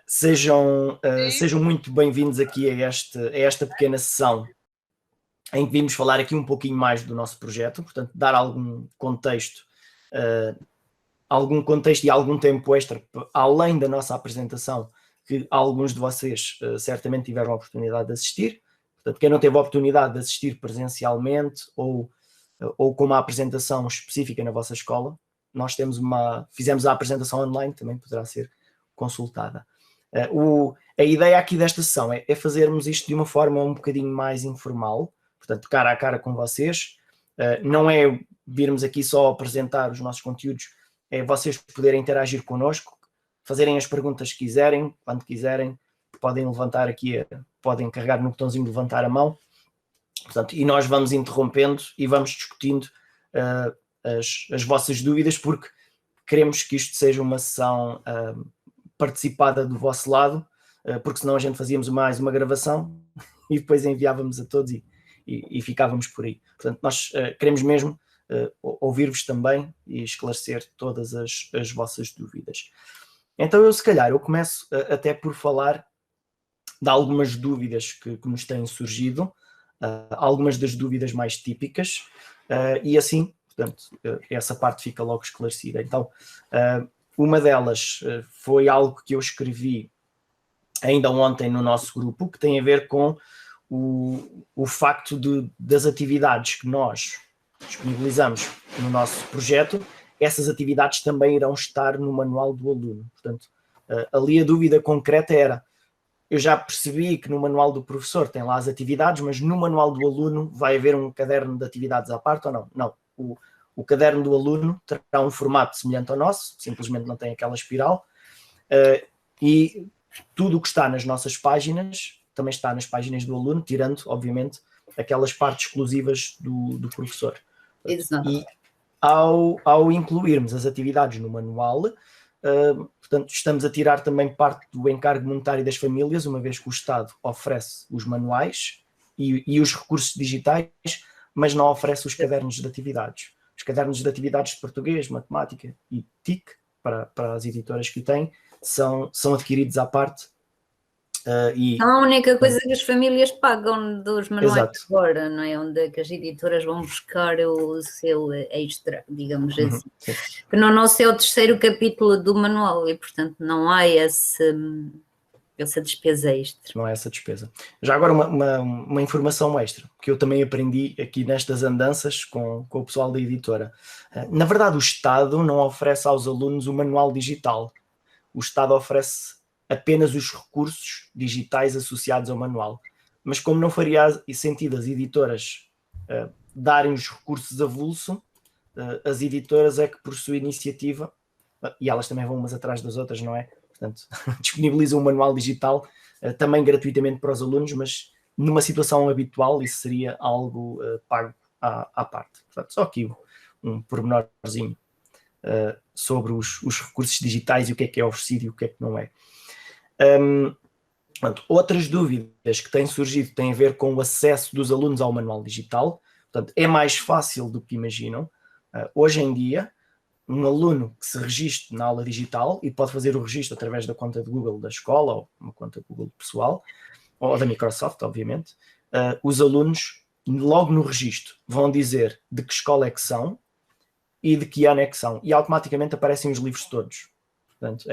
Sejam muito bem-vindos aqui a esta pequena sessão em que vimos falar aqui um pouquinho mais do nosso projeto, portanto, dar algum contexto e algum tempo extra, além da nossa apresentação, que alguns de vocês certamente tiveram a oportunidade de assistir. Portanto, quem não teve a oportunidade de assistir presencialmente ou com uma apresentação específica na vossa escola, nós fizemos a apresentação online, também poderá ser consultada. A ideia aqui desta sessão é fazermos isto de uma forma um bocadinho mais informal, portanto, cara a cara com vocês. Não é virmos aqui só apresentar os nossos conteúdos, é vocês poderem interagir connosco, fazerem as perguntas que quiserem, quando quiserem, podem levantar aqui, podem carregar no botãozinho de levantar a mão, portanto, e nós vamos interrompendo e vamos discutindo as vossas dúvidas, porque queremos que isto seja uma sessão participada do vosso lado, porque senão a gente fazíamos mais uma gravação e depois enviávamos a todos e ficávamos por aí. Portanto, nós queremos mesmo ouvir-vos também e esclarecer todas as vossas dúvidas. Então eu começo até por falar de algumas dúvidas que nos têm surgido, algumas das dúvidas mais típicas, e assim, portanto, essa parte fica logo esclarecida. Então, uma delas foi algo que eu escrevi ainda ontem no nosso grupo, que tem a ver com o facto das atividades que nós disponibilizamos no nosso projeto, essas atividades também irão estar no manual do aluno. Portanto, ali a dúvida concreta era: eu já percebi que no manual do professor tem lá as atividades, mas no manual do aluno vai haver um caderno de atividades à parte ou não? Não. O caderno do aluno terá um formato semelhante ao nosso, simplesmente não tem aquela espiral, e tudo o que está nas nossas páginas também está nas páginas do aluno, tirando, obviamente, aquelas partes exclusivas do professor. Exato. E ao incluirmos as atividades no manual, portanto, estamos a tirar também parte do encargo monetário das famílias, uma vez que o Estado oferece os manuais e os recursos digitais, mas não oferece os cadernos de atividades. Os cadernos de atividades de português, matemática e TIC, para as editoras que o têm, são adquiridos à parte. A única coisa que as famílias pagam dos manuais. Exato. Agora, não é? Onde é que as editoras vão buscar o seu extra, digamos assim. Sim. Que no nosso é o terceiro capítulo do manual e, portanto, não há essa despesa extra. Não é essa despesa. Já agora uma informação extra, que eu também aprendi aqui nestas andanças com o pessoal da editora. Na verdade, o Estado não oferece aos alunos o manual digital. O Estado oferece apenas os recursos digitais associados ao manual. Mas como não faria sentido as editoras darem os recursos avulso, as editoras é que, por sua iniciativa, e elas também vão umas atrás das outras, não é? Portanto, disponibilizam um manual digital também gratuitamente para os alunos, mas numa situação habitual isso seria algo pago à parte. Portanto, só aqui um pormenorzinho sobre os recursos digitais e o que é oferecido e o que é que não é. Outras dúvidas que têm surgido têm a ver com o acesso dos alunos ao manual digital. Portanto, é mais fácil do que imaginam. Hoje em dia, um aluno que se registre na aula digital, e pode fazer o registro através da conta de Google da escola ou uma conta de Google pessoal, ou da Microsoft, obviamente, os alunos, logo no registro, vão dizer de que escola é que são e de que ano é que são, e automaticamente aparecem os livros todos. Portanto,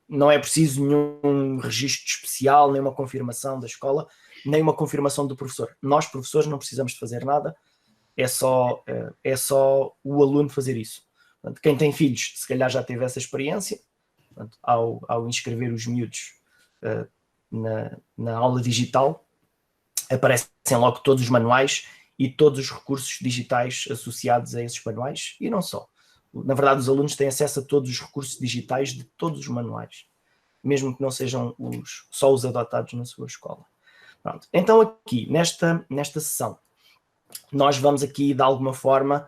não é preciso nenhum registro especial, nem uma confirmação da escola, nem uma confirmação do professor. Nós, professores, não precisamos de fazer nada, é só o aluno fazer isso. Portanto, quem tem filhos, se calhar já teve essa experiência. Portanto, ao inscrever os miúdos na aula digital, aparecem logo todos os manuais e todos os recursos digitais associados a esses manuais, e não só. Na verdade, os alunos têm acesso a todos os recursos digitais de todos os manuais, mesmo que não sejam só os adotados na sua escola. Pronto. Então aqui, nesta sessão, nós vamos aqui, de alguma forma,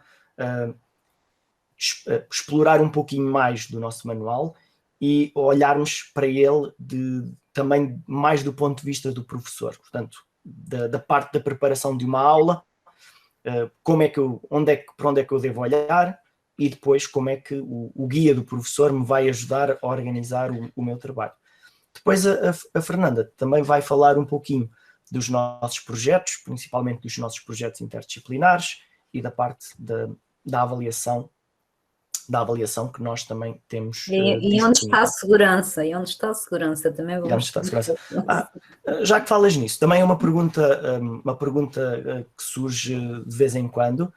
explorar um pouquinho mais do nosso manual e olharmos para ele também mais do ponto de vista do professor. Portanto, da parte da preparação de uma aula, para onde é que eu devo olhar, e depois como é que o guia do professor me vai ajudar a organizar o meu trabalho. Depois a Fernanda também vai falar um pouquinho dos nossos projetos, principalmente dos nossos projetos interdisciplinares e da parte da avaliação que nós também temos. E onde está a segurança? E onde está a segurança? Também vamos. Já que falas nisso, também é uma pergunta que surge de vez em quando,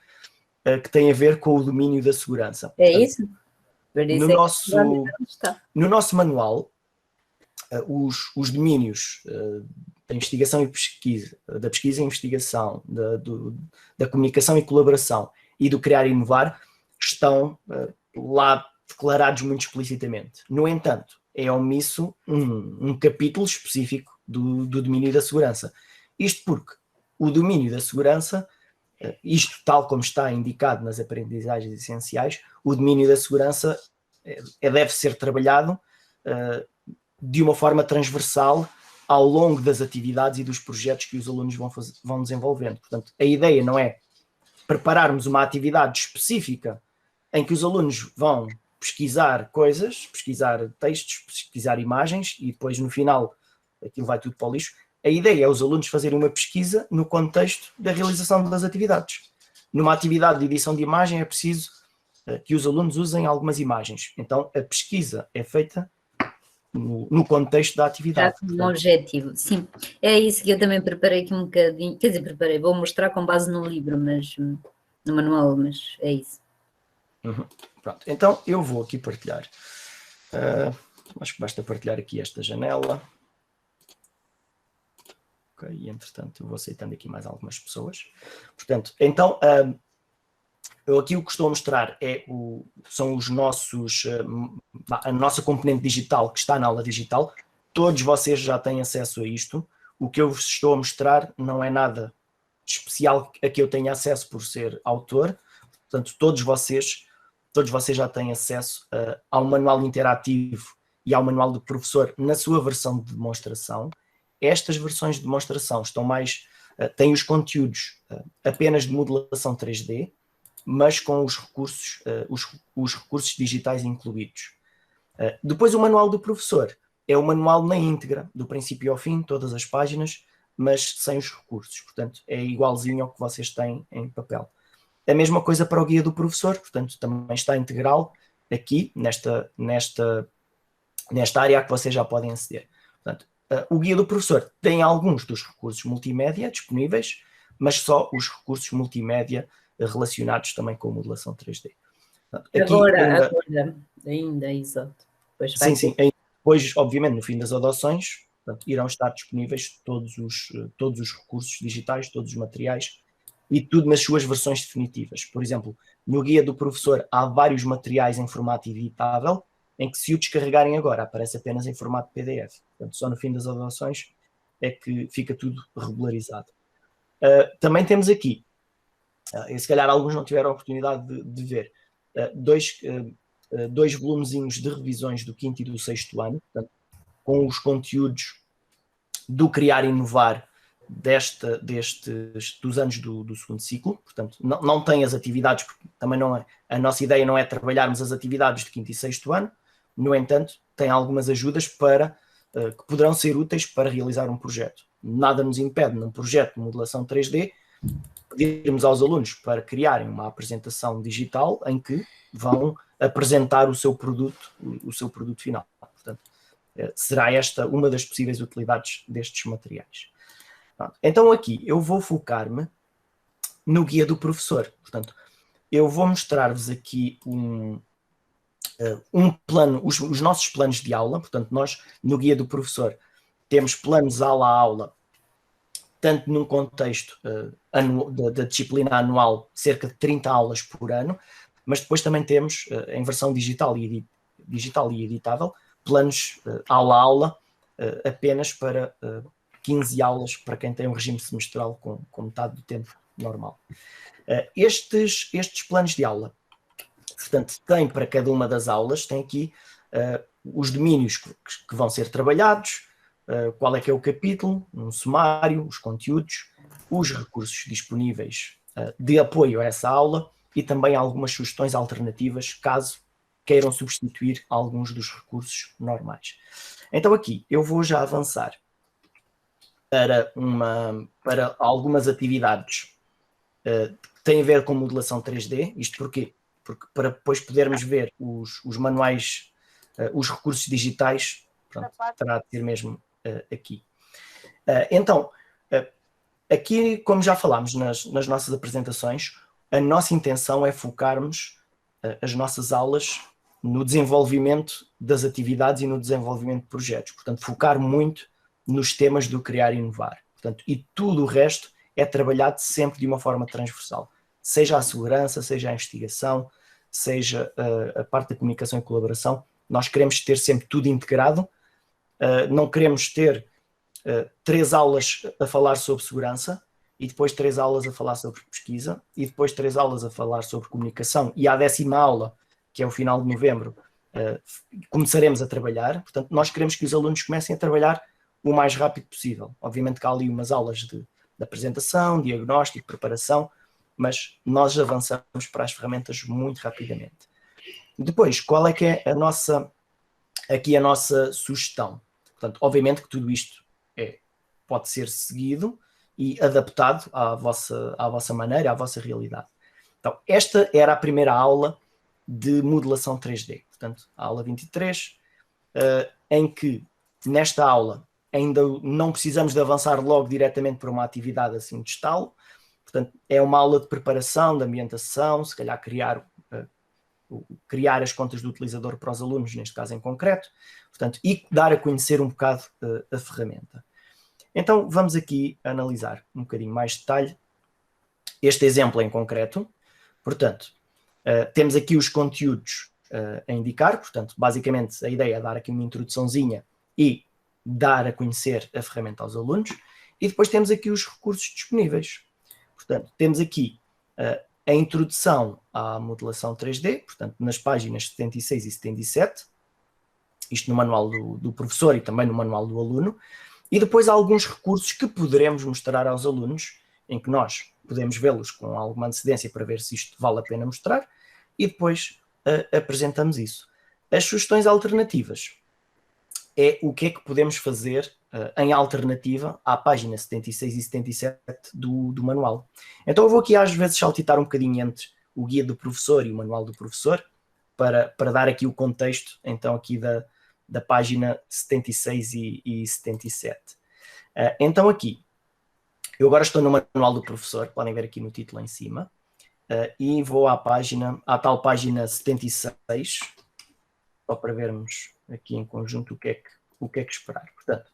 que tem a ver com o domínio da segurança. É isso? No nosso manual, os domínios da investigação e pesquisa, da pesquisa e investigação, da comunicação e colaboração e do criar e inovar estão lá declarados muito explicitamente. No entanto, é omisso um capítulo específico do domínio da segurança. Isto porque o domínio da segurança, isto tal como está indicado nas aprendizagens essenciais, o domínio da segurança deve ser trabalhado de uma forma transversal ao longo das atividades e dos projetos que os alunos vão desenvolvendo. Portanto, a ideia não é prepararmos uma atividade específica em que os alunos vão pesquisar coisas, pesquisar textos, pesquisar imagens e depois no final aquilo vai tudo para o lixo. A ideia é os alunos fazerem uma pesquisa no contexto da realização das atividades. Numa atividade de edição de imagem é preciso que os alunos usem algumas imagens. Então a pesquisa é feita no contexto da atividade. Um objetivo, sim. É isso que eu também preparei aqui um bocadinho, quer dizer, vou mostrar com base no livro, mas no manual, mas é isso. Pronto, então eu vou aqui partilhar. Acho que basta partilhar aqui esta janela. Ok, e entretanto eu vou aceitando aqui mais algumas pessoas. Portanto, então eu aqui o que estou a mostrar são os nossos, a nossa componente digital que está na aula digital. Todos vocês já têm acesso a isto. O que eu vos estou a mostrar não é nada especial a que eu tenha acesso por ser autor. Portanto, todos vocês já têm acesso ao manual interativo e ao manual do professor na sua versão de demonstração. Estas versões de demonstração têm os conteúdos apenas de modelação 3D, mas com os recursos digitais incluídos. Depois o manual do professor é o manual na íntegra, do princípio ao fim, todas as páginas, mas sem os recursos. Portanto, é igualzinho ao que vocês têm em papel. A mesma coisa para o guia do professor, portanto, também está integral aqui, nesta área a que vocês já podem aceder. Portanto, o guia do professor tem alguns dos recursos multimédia disponíveis, mas só os recursos multimédia relacionados também com a modelação 3D. Portanto, aqui ainda, exato. Sim. Depois, obviamente, no fim das adoções, portanto, irão estar disponíveis todos os recursos digitais, todos os materiais, e tudo nas suas versões definitivas. Por exemplo, no guia do professor há vários materiais em formato editável, em que se o descarregarem agora aparece apenas em formato PDF. Portanto, só no fim das adoções é que fica tudo regularizado. Também temos aqui, e se calhar alguns não tiveram a oportunidade de ver, dois volumezinhos de revisões do 5º e do 6º ano, portanto, com os conteúdos do Criar e Inovar dos anos do 2º ciclo. Portanto, não tem as atividades, porque também não é, a nossa ideia não é trabalharmos as atividades de 5º e 6º ano, no entanto, tem algumas ajudas que poderão ser úteis para realizar um projeto. Nada nos impede, num projeto de modelação 3D, pedirmos aos alunos para criarem uma apresentação digital em que vão apresentar o seu produto final. Portanto, será esta uma das possíveis utilidades destes materiais. Pronto. Então aqui eu vou focar-me no guia do professor. Portanto, eu vou mostrar-vos aqui um plano, os nossos planos de aula. Portanto, nós no guia do professor temos planos aula a aula, tanto num contexto da disciplina anual, cerca de 30 aulas por ano, mas depois também temos, em versão digital e editável, planos aula a aula, apenas para 15 aulas, para quem tem um regime semestral com metade do tempo normal. Estes planos de aula, portanto, tem para cada uma das aulas, tem aqui os domínios que vão ser trabalhados, qual é que é o capítulo, um sumário, os conteúdos, os recursos disponíveis de apoio a essa aula e também algumas sugestões alternativas, caso queiram substituir alguns dos recursos normais. Então aqui eu vou já avançar para algumas atividades que têm a ver com modelação 3D. Isto porquê? Porque para depois podermos ver os manuais, os recursos digitais, pronto, terá de ser mesmo aqui. Então, aqui, como já falámos nas nossas apresentações, a nossa intenção é focarmos as nossas aulas no desenvolvimento das atividades e no desenvolvimento de projetos. Portanto, focar muito nos temas do criar e inovar. Portanto, e tudo o resto é trabalhado sempre de uma forma transversal. Seja a segurança, seja a investigação, seja a parte da comunicação e colaboração. Nós queremos ter sempre tudo integrado. Não queremos ter 3 aulas a falar sobre segurança e depois 3 aulas a falar sobre pesquisa e depois 3 aulas a falar sobre comunicação e à 10ª aula, que é o final de novembro, começaremos a trabalhar. Portanto, nós queremos que os alunos comecem a trabalhar o mais rápido possível. Obviamente que há ali umas aulas de apresentação, diagnóstico, preparação, mas nós avançamos para as ferramentas muito rapidamente. Depois, qual é que é aqui a nossa sugestão? Portanto, obviamente que tudo isto pode ser seguido e adaptado à vossa maneira, à vossa realidade. Então, esta era a primeira aula de modelação 3D. Portanto, a aula 23, em que nesta aula ainda não precisamos de avançar logo diretamente para uma atividade assim de estalo. Portanto, é uma aula de preparação, de ambientação, se calhar criar as contas do utilizador para os alunos, neste caso em concreto, portanto, e dar a conhecer um bocado a ferramenta. Então, vamos aqui analisar um bocadinho mais de detalhe este exemplo em concreto. Portanto, temos aqui os conteúdos a indicar, portanto, basicamente a ideia é dar aqui uma introduçãozinha e dar a conhecer a ferramenta aos alunos, e depois temos aqui os recursos disponíveis. Portanto, temos aqui a introdução à modelação 3D, portanto, nas páginas 76 e 77, isto no manual do professor e também no manual do aluno, e depois há alguns recursos que poderemos mostrar aos alunos, em que nós podemos vê-los com alguma antecedência para ver se isto vale a pena mostrar, e depois apresentamos isso. As sugestões alternativas é o que é que podemos fazer em alternativa à página 76 e 77 do manual. Então eu vou aqui às vezes saltitar um bocadinho entre o guia do professor e o manual do professor, para dar aqui o contexto, então, aqui da página 76 e 77. Então aqui, eu agora estou no manual do professor, podem ver aqui no título em cima, e vou à tal página 76, só para vermos aqui em conjunto o que é que esperar. Portanto,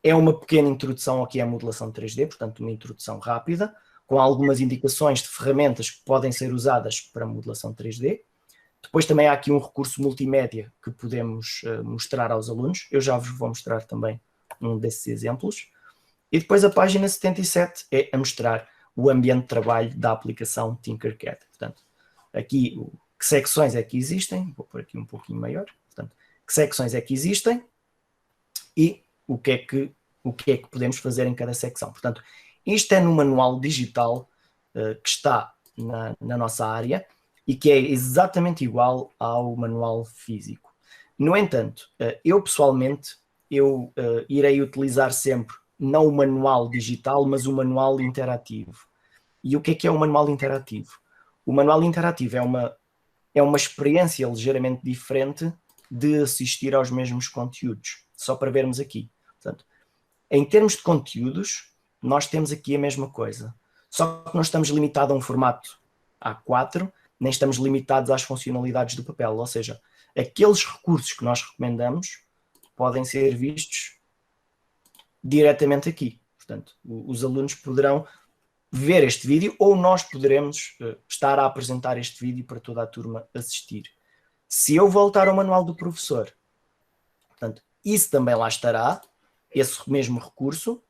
é uma pequena introdução aqui à modelação 3D, portanto uma introdução rápida, com algumas indicações de ferramentas que podem ser usadas para modelação 3D. Depois também há aqui um recurso multimédia que podemos mostrar aos alunos. Eu já vos vou mostrar também um desses exemplos. E depois a página 77 é a mostrar o ambiente de trabalho da aplicação Tinkercad. Portanto, aqui que secções é que existem, vou pôr aqui um pouquinho maior, portanto, que secções é que existem e o que é que podemos fazer em cada secção. Portanto, isto é no manual digital que está na nossa área e que é exatamente igual ao manual físico. No entanto, eu pessoalmente, irei utilizar sempre não o manual digital, mas o manual interativo. E o que é o manual interativo? O manual interativo é uma experiência ligeiramente diferente de assistir aos mesmos conteúdos. Só para vermos aqui. Portanto, em termos de conteúdos, nós temos aqui a mesma coisa. Só que não estamos limitados a um formato A4, nem estamos limitados às funcionalidades do papel. Ou seja, aqueles recursos que nós recomendamos podem ser vistos diretamente aqui. Portanto, os alunos poderão ver este vídeo ou nós poderemos estar a apresentar este vídeo para toda a turma assistir. Se eu voltar ao manual do professor, portanto, isso também lá estará, esse mesmo recurso,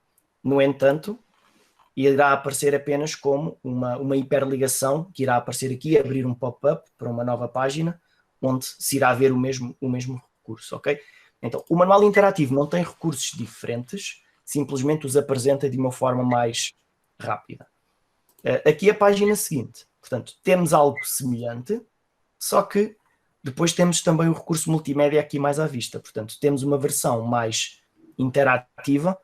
no entanto, irá aparecer apenas como uma hiperligação que irá aparecer aqui, abrir um pop-up para uma nova página, onde se irá ver o mesmo recurso, ok? Então, o manual interativo não tem recursos diferentes, simplesmente os apresenta de uma forma mais rápida. Aqui a página seguinte, portanto, temos algo semelhante, só que Depois temos também o recurso multimédia aqui mais à vista, portanto, temos uma versão mais interativa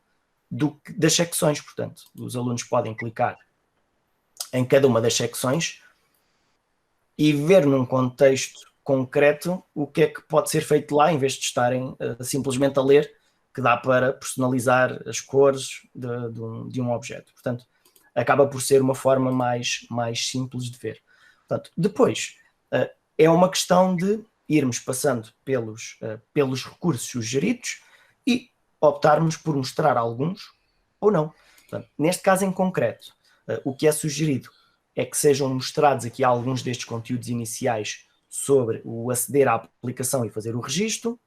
das secções, portanto, os alunos podem clicar em cada uma das secções e ver num contexto concreto o que é que pode ser feito lá, em vez de estarem simplesmente a ler, que dá para personalizar as cores de um objeto. Portanto, acaba por ser uma forma mais simples de ver. Portanto, depois, é uma questão de irmos passando pelos recursos sugeridos e optarmos por mostrar alguns ou não. Portanto, neste caso em concreto, o que é sugerido é que sejam mostrados aqui alguns destes conteúdos iniciais sobre o aceder à aplicação e fazer o registro,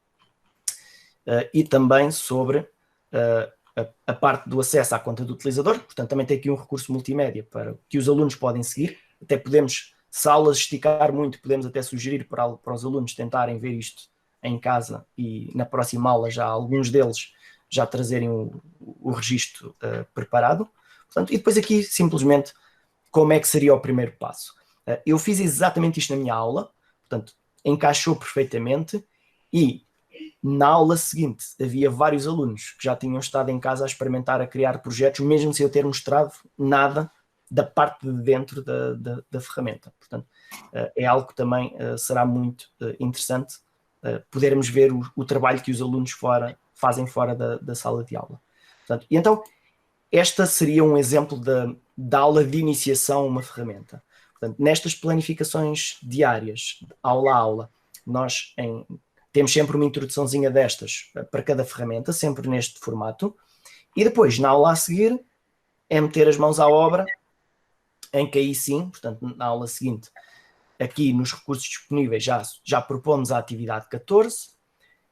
e também sobre a parte do acesso à conta do utilizador. Portanto, também tem aqui um recurso multimédia para que os alunos podem seguir. Até podemos, se a aula esticar muito, podemos até sugerir para os alunos tentarem ver isto em casa e na próxima aula já alguns deles já trazerem o registro preparado. Portanto, e depois aqui simplesmente como é que seria o primeiro passo. Eu fiz exatamente isto na minha aula, portanto, encaixou perfeitamente, e na aula seguinte havia vários alunos que já tinham estado em casa a experimentar, a criar projetos, mesmo sem eu ter mostrado nada da parte de dentro da ferramenta. Portanto, é algo que também será muito interessante podermos ver o trabalho que os alunos fazem fora da sala de aula. Portanto, e então, esta seria um exemplo da aula de iniciação a uma ferramenta. Portanto, nestas planificações diárias, aula a aula, nós temos sempre uma introduçãozinha destas para cada ferramenta, sempre neste formato, e depois, na aula a seguir, é meter as mãos à obra, em que aí sim, portanto, na aula seguinte, aqui nos recursos disponíveis já propomos a atividade 14,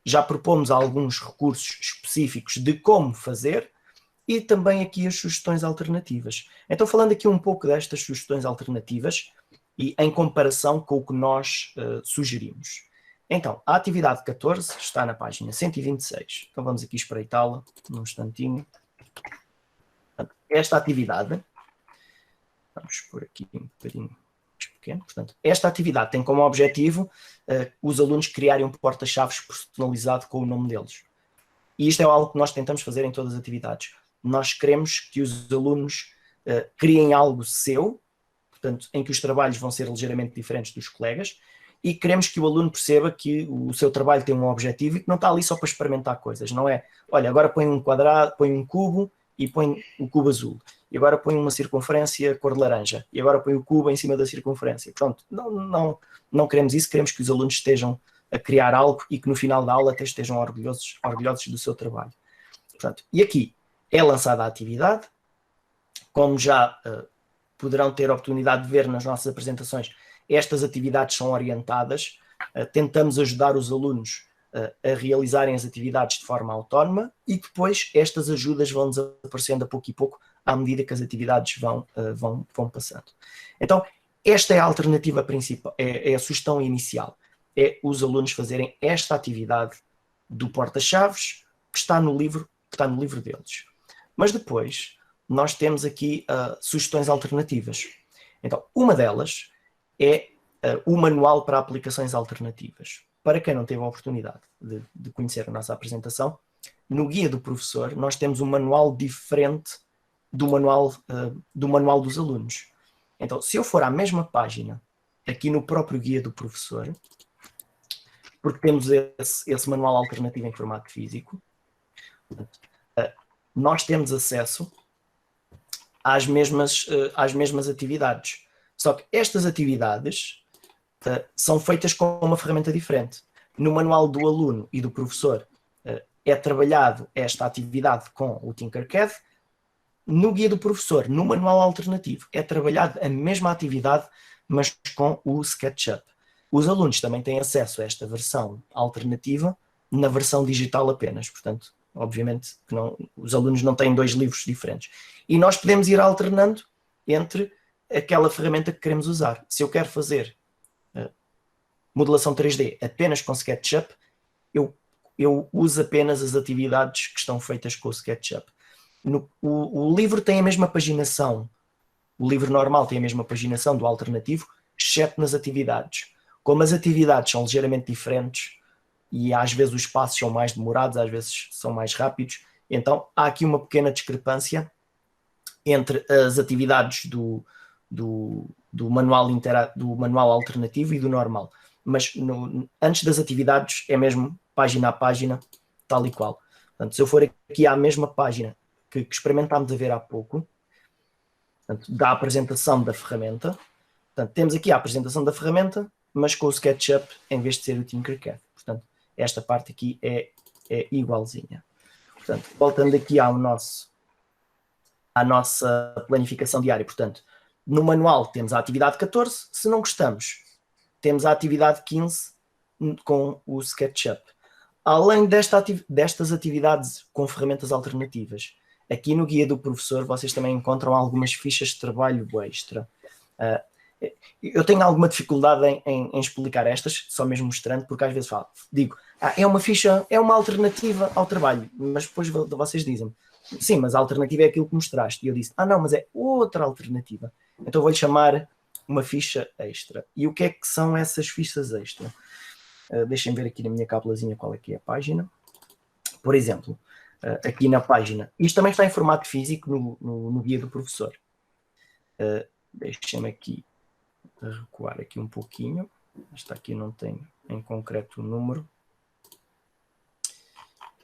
já propomos alguns recursos específicos de como fazer, e também aqui as sugestões alternativas. Então, falando aqui um pouco destas sugestões alternativas e em comparação com o que nós sugerimos. Então, a atividade 14 está na página 126. Então, vamos aqui espreitá-la num instantinho. Esta atividade, vamos por aqui um bocadinho mais pequeno. Portanto, esta atividade tem como objetivo os alunos criarem um porta-chaves personalizado com o nome deles. E isto é algo que nós tentamos fazer em todas as atividades. Nós queremos que os alunos criem algo seu, portanto, em que os trabalhos vão ser ligeiramente diferentes dos colegas, e queremos que o aluno perceba que o seu trabalho tem um objetivo e que não está ali só para experimentar coisas. Não é, olha, agora põe um quadrado, põe um cubo e põe o cubo azul. E agora põe uma circunferência cor de laranja. E agora põe o cubo em cima da circunferência. Pronto, não queremos isso. Queremos que os alunos estejam a criar algo e que no final da aula até estejam orgulhosos do seu trabalho. Portanto, e aqui é lançada a atividade. Como já poderão ter a oportunidade de ver nas nossas apresentações, estas atividades são orientadas, tentamos ajudar os alunos a realizarem as atividades de forma autónoma, e depois estas ajudas vão desaparecendo a pouco e pouco à medida que as atividades vão passando. Então, esta é a alternativa principal, é a sugestão inicial, é os alunos fazerem esta atividade do porta-chaves que está no livro deles. Mas depois nós temos aqui sugestões alternativas. Então, uma delas é o manual para aplicações alternativas. Para quem não teve a oportunidade de conhecer a nossa apresentação, no guia do professor nós temos um manual diferente do manual dos alunos. Então, se eu for à mesma página, aqui no próprio guia do professor, porque temos esse manual alternativo em formato físico, nós temos acesso às mesmas atividades. Só que estas atividades são feitas com uma ferramenta diferente. No manual do aluno e do professor é trabalhado esta atividade com o Tinkercad. No guia do professor, no manual alternativo, é trabalhado a mesma atividade, mas com o SketchUp. Os alunos também têm acesso a esta versão alternativa na versão digital apenas. Portanto, obviamente que os alunos não têm dois livros diferentes. E nós podemos ir alternando entre aquela ferramenta que queremos usar. Se eu quero fazer modelação 3D apenas com SketchUp, eu uso apenas as atividades que estão feitas com o SketchUp. O livro tem a mesma paginação, o livro normal tem a mesma paginação do alternativo, exceto nas atividades. como as atividades são ligeiramente diferentes e às vezes os passos são mais demorados, às vezes são mais rápidos, então há aqui uma pequena discrepância entre as atividades do manual alternativo e do normal. Mas antes das atividades é mesmo página a página, tal e qual. Portanto, se eu for aqui à mesma página que experimentámos a ver há pouco, portanto, da apresentação da ferramenta, portanto, temos aqui a apresentação da ferramenta, mas com o SketchUp em vez de ser o Tinkercad. Portanto, esta parte aqui é igualzinha. Portanto, voltando aqui à nossa planificação diária. Portanto, no manual temos a atividade 14, se não gostamos, temos a atividade 15 com o SketchUp. Além destas atividades com ferramentas alternativas, aqui no guia do professor vocês também encontram algumas fichas de trabalho extra. Eu tenho alguma dificuldade em explicar estas, só mesmo mostrando, porque às vezes digo, é uma ficha, é uma alternativa ao trabalho, mas depois vocês dizem, sim, mas a alternativa é aquilo que mostraste. E eu disse, não, mas é outra alternativa. Então vou-lhe chamar uma ficha extra. E o que é que são essas fichas extra? Deixem ver aqui na minha cábulazinha qual é que é a página. Por exemplo, aqui na página, isto também está em formato físico no guia do professor. Deixem-me aqui recuar aqui um pouquinho. Esta aqui não tem em concreto o número.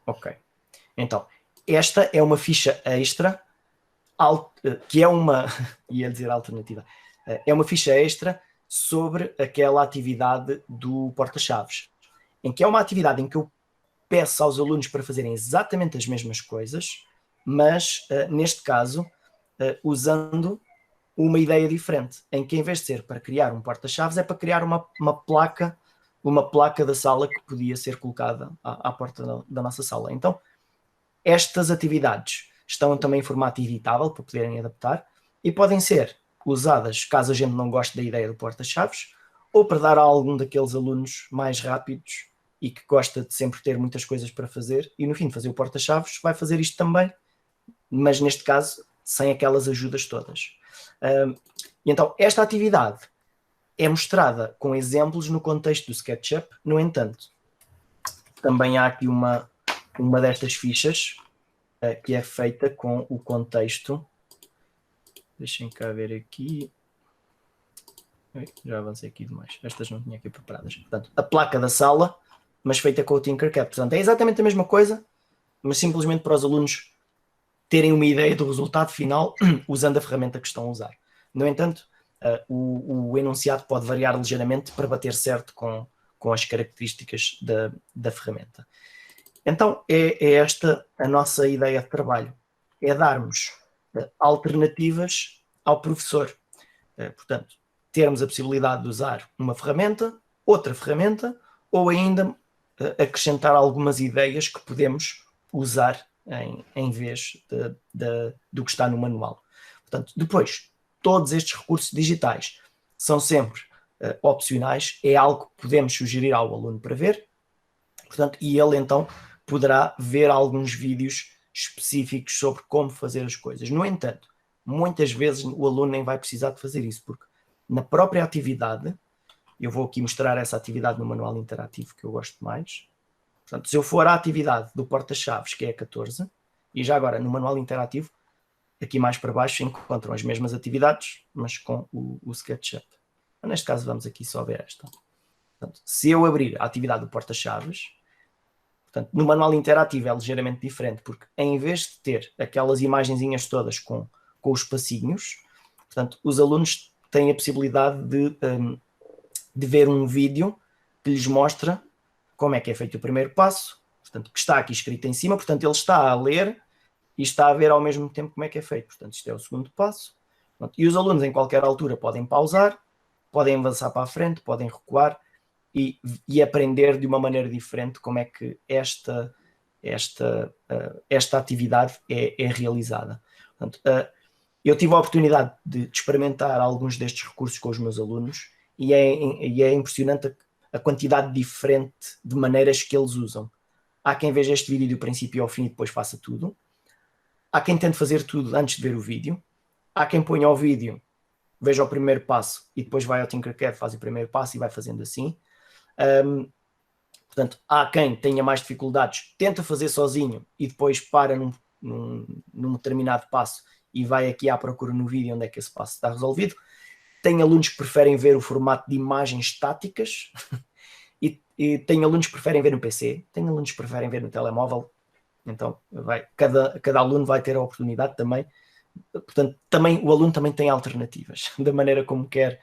Ok. Então, esta é uma ficha extra, que é uma, ia dizer alternativa, é uma ficha extra sobre aquela atividade do porta-chaves, em que é uma atividade em que eu peço aos alunos para fazerem exatamente as mesmas coisas, mas neste caso usando uma ideia diferente, em que em vez de ser para criar um porta-chaves, é para criar uma placa da sala que podia ser colocada à porta da nossa sala. Então, estas atividades estão também em formato editável para poderem adaptar e podem ser usadas caso a gente não goste da ideia do porta-chaves ou para dar a algum daqueles alunos mais rápidos e que gosta de sempre ter muitas coisas para fazer e no fim de fazer o porta-chaves vai fazer isto também, mas neste caso sem aquelas ajudas todas. E então esta atividade é mostrada com exemplos no contexto do SketchUp, no entanto, também há aqui uma destas fichas que é feita com o contexto. Deixem cá ver aqui. Já avancei aqui demais. Estas não tinha aqui preparadas. Portanto, a placa da sala, mas feita com o Tinkercad. Portanto, é exatamente a mesma coisa, mas simplesmente para os alunos terem uma ideia do resultado final usando a ferramenta que estão a usar. No entanto, o enunciado pode variar ligeiramente para bater certo com as características da ferramenta. Então, é esta a nossa ideia de trabalho. É darmos alternativas ao professor. Portanto, termos a possibilidade de usar uma ferramenta, outra ferramenta, ou ainda acrescentar algumas ideias que podemos usar em vez do que está no manual. Portanto, depois, todos estes recursos digitais são sempre opcionais, é algo que podemos sugerir ao aluno para ver, portanto, e ele então poderá ver alguns vídeos específicos sobre como fazer as coisas. No entanto, muitas vezes o aluno nem vai precisar de fazer isso, porque na própria atividade, eu vou aqui mostrar essa atividade no manual interativo que eu gosto mais. Portanto, se eu for à atividade do porta-chaves, que é a 14, e já agora no manual interativo, aqui mais para baixo encontram as mesmas atividades, mas com o SketchUp. Neste caso vamos aqui só ver esta. Portanto, se eu abrir a atividade do porta-chaves, portanto, no manual interativo é ligeiramente diferente, porque em vez de ter aquelas imagenzinhas todas com os passinhos, portanto, os alunos têm a possibilidade de ver um vídeo que lhes mostra como é que é feito o primeiro passo, portanto, que está aqui escrito em cima, portanto, ele está a ler e está a ver ao mesmo tempo como é que é feito. Portanto, isto é o segundo passo. E os alunos, em qualquer altura, podem pausar, podem avançar para a frente, podem recuar e aprender de uma maneira diferente como é que esta atividade é realizada. Portanto, eu tive a oportunidade de experimentar alguns destes recursos com os meus alunos e é impressionante a quantidade diferente de maneiras que eles usam. Há quem veja este vídeo do princípio ao fim e depois faça tudo. Há quem tente fazer tudo antes de ver o vídeo. Há quem ponha o vídeo veja o primeiro passo e depois vai ao Tinkercad, faz o primeiro passo e vai fazendo assim. Portanto, há quem tenha mais dificuldades, tenta fazer sozinho e depois para num determinado passo e vai aqui à procura no vídeo onde é que esse passo está resolvido. Tem alunos que preferem ver o formato de imagens estáticas e tem alunos que preferem ver no PC, tem alunos que preferem ver no telemóvel. Então, cada aluno vai ter a oportunidade também. Portanto, o aluno também tem alternativas da maneira como quer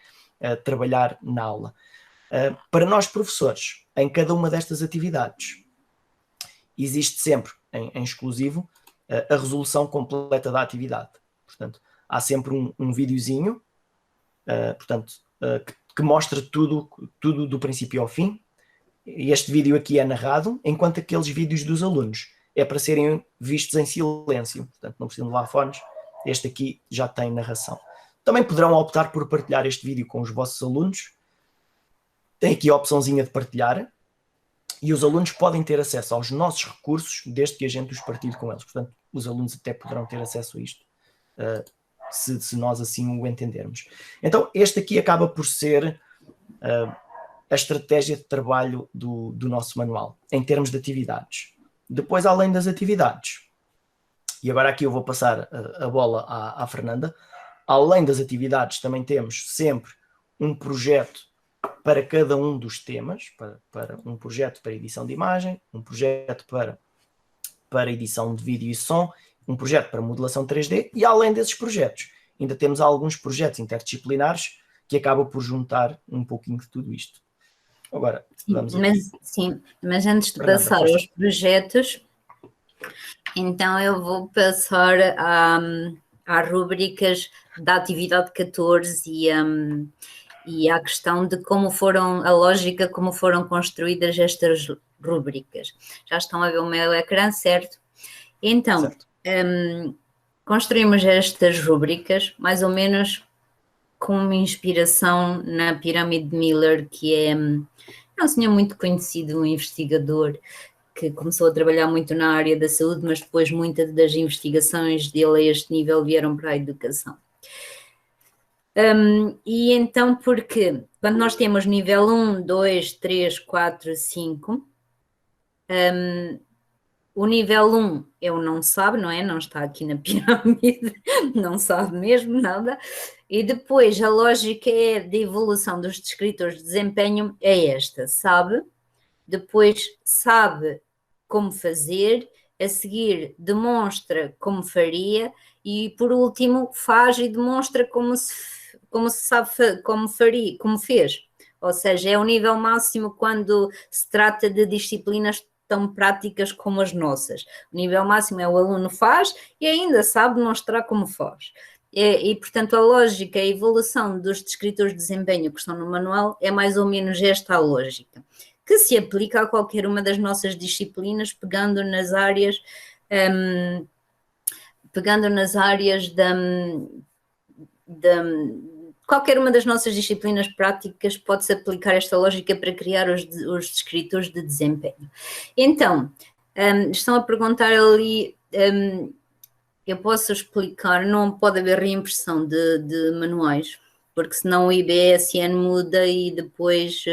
trabalhar na aula. Para nós, professores, em cada uma destas atividades, existe sempre, em exclusivo, a resolução completa da atividade. Portanto, há sempre um videozinho, que mostra tudo do princípio ao fim. Este vídeo aqui é narrado, enquanto aqueles vídeos dos alunos é para serem vistos em silêncio. Portanto, não precisam levar fones. Este aqui já tem narração. Também poderão optar por partilhar este vídeo com os vossos alunos. Tem aqui a opçãozinha de partilhar e os alunos podem ter acesso aos nossos recursos desde que a gente os partilhe com eles. Portanto, os alunos até poderão ter acesso a isto, se nós assim o entendermos. Então, este aqui acaba por ser a estratégia de trabalho do nosso manual, em termos de atividades. Depois, além das atividades, e agora aqui eu vou passar a bola à Fernanda, além das atividades também temos sempre um projeto para cada um dos temas, para um projeto para edição de imagem, um projeto para edição de vídeo e som, um projeto para modelação 3D, e além desses projetos, ainda temos alguns projetos interdisciplinares que acabam por juntar um pouquinho de tudo isto. Agora, vamos aqui. Mas antes de passar aos projetos, então eu vou passar às rúbricas da atividade 14 e à questão de como foram, a lógica, como foram construídas estas rúbricas. Já estão a ver o meu ecrã, certo? Então, certo. Construímos estas rúbricas mais ou menos com uma inspiração na pirâmide de Miller, que é um senhor muito conhecido, um investigador que começou a trabalhar muito na área da saúde, mas depois muitas das investigações dele a este nível vieram para a educação. E então, porque quando nós temos nível 1, 2, 3, 4, 5, o nível 1 é o não sabe, não é? Não está aqui na pirâmide, não sabe mesmo nada. E depois a lógica de evolução dos descritores de desempenho é esta: sabe, depois sabe como fazer, a seguir demonstra como faria e por último faz e demonstra como se sabe, como faria, como fez. Ou seja, é o nível máximo quando se trata de disciplinas tão práticas como as nossas. O nível máximo é o aluno faz e ainda sabe demonstrar como faz. E, portanto, a lógica, a evolução dos descritores de desempenho que estão no manual é mais ou menos esta a lógica, que se aplica a qualquer uma das nossas disciplinas, pegando nas áreas qualquer uma das nossas disciplinas práticas pode-se aplicar esta lógica para criar os descritores de desempenho. Então, estão a perguntar ali, eu posso explicar, não pode haver reimpressão de manuais, porque senão o IBSN muda e depois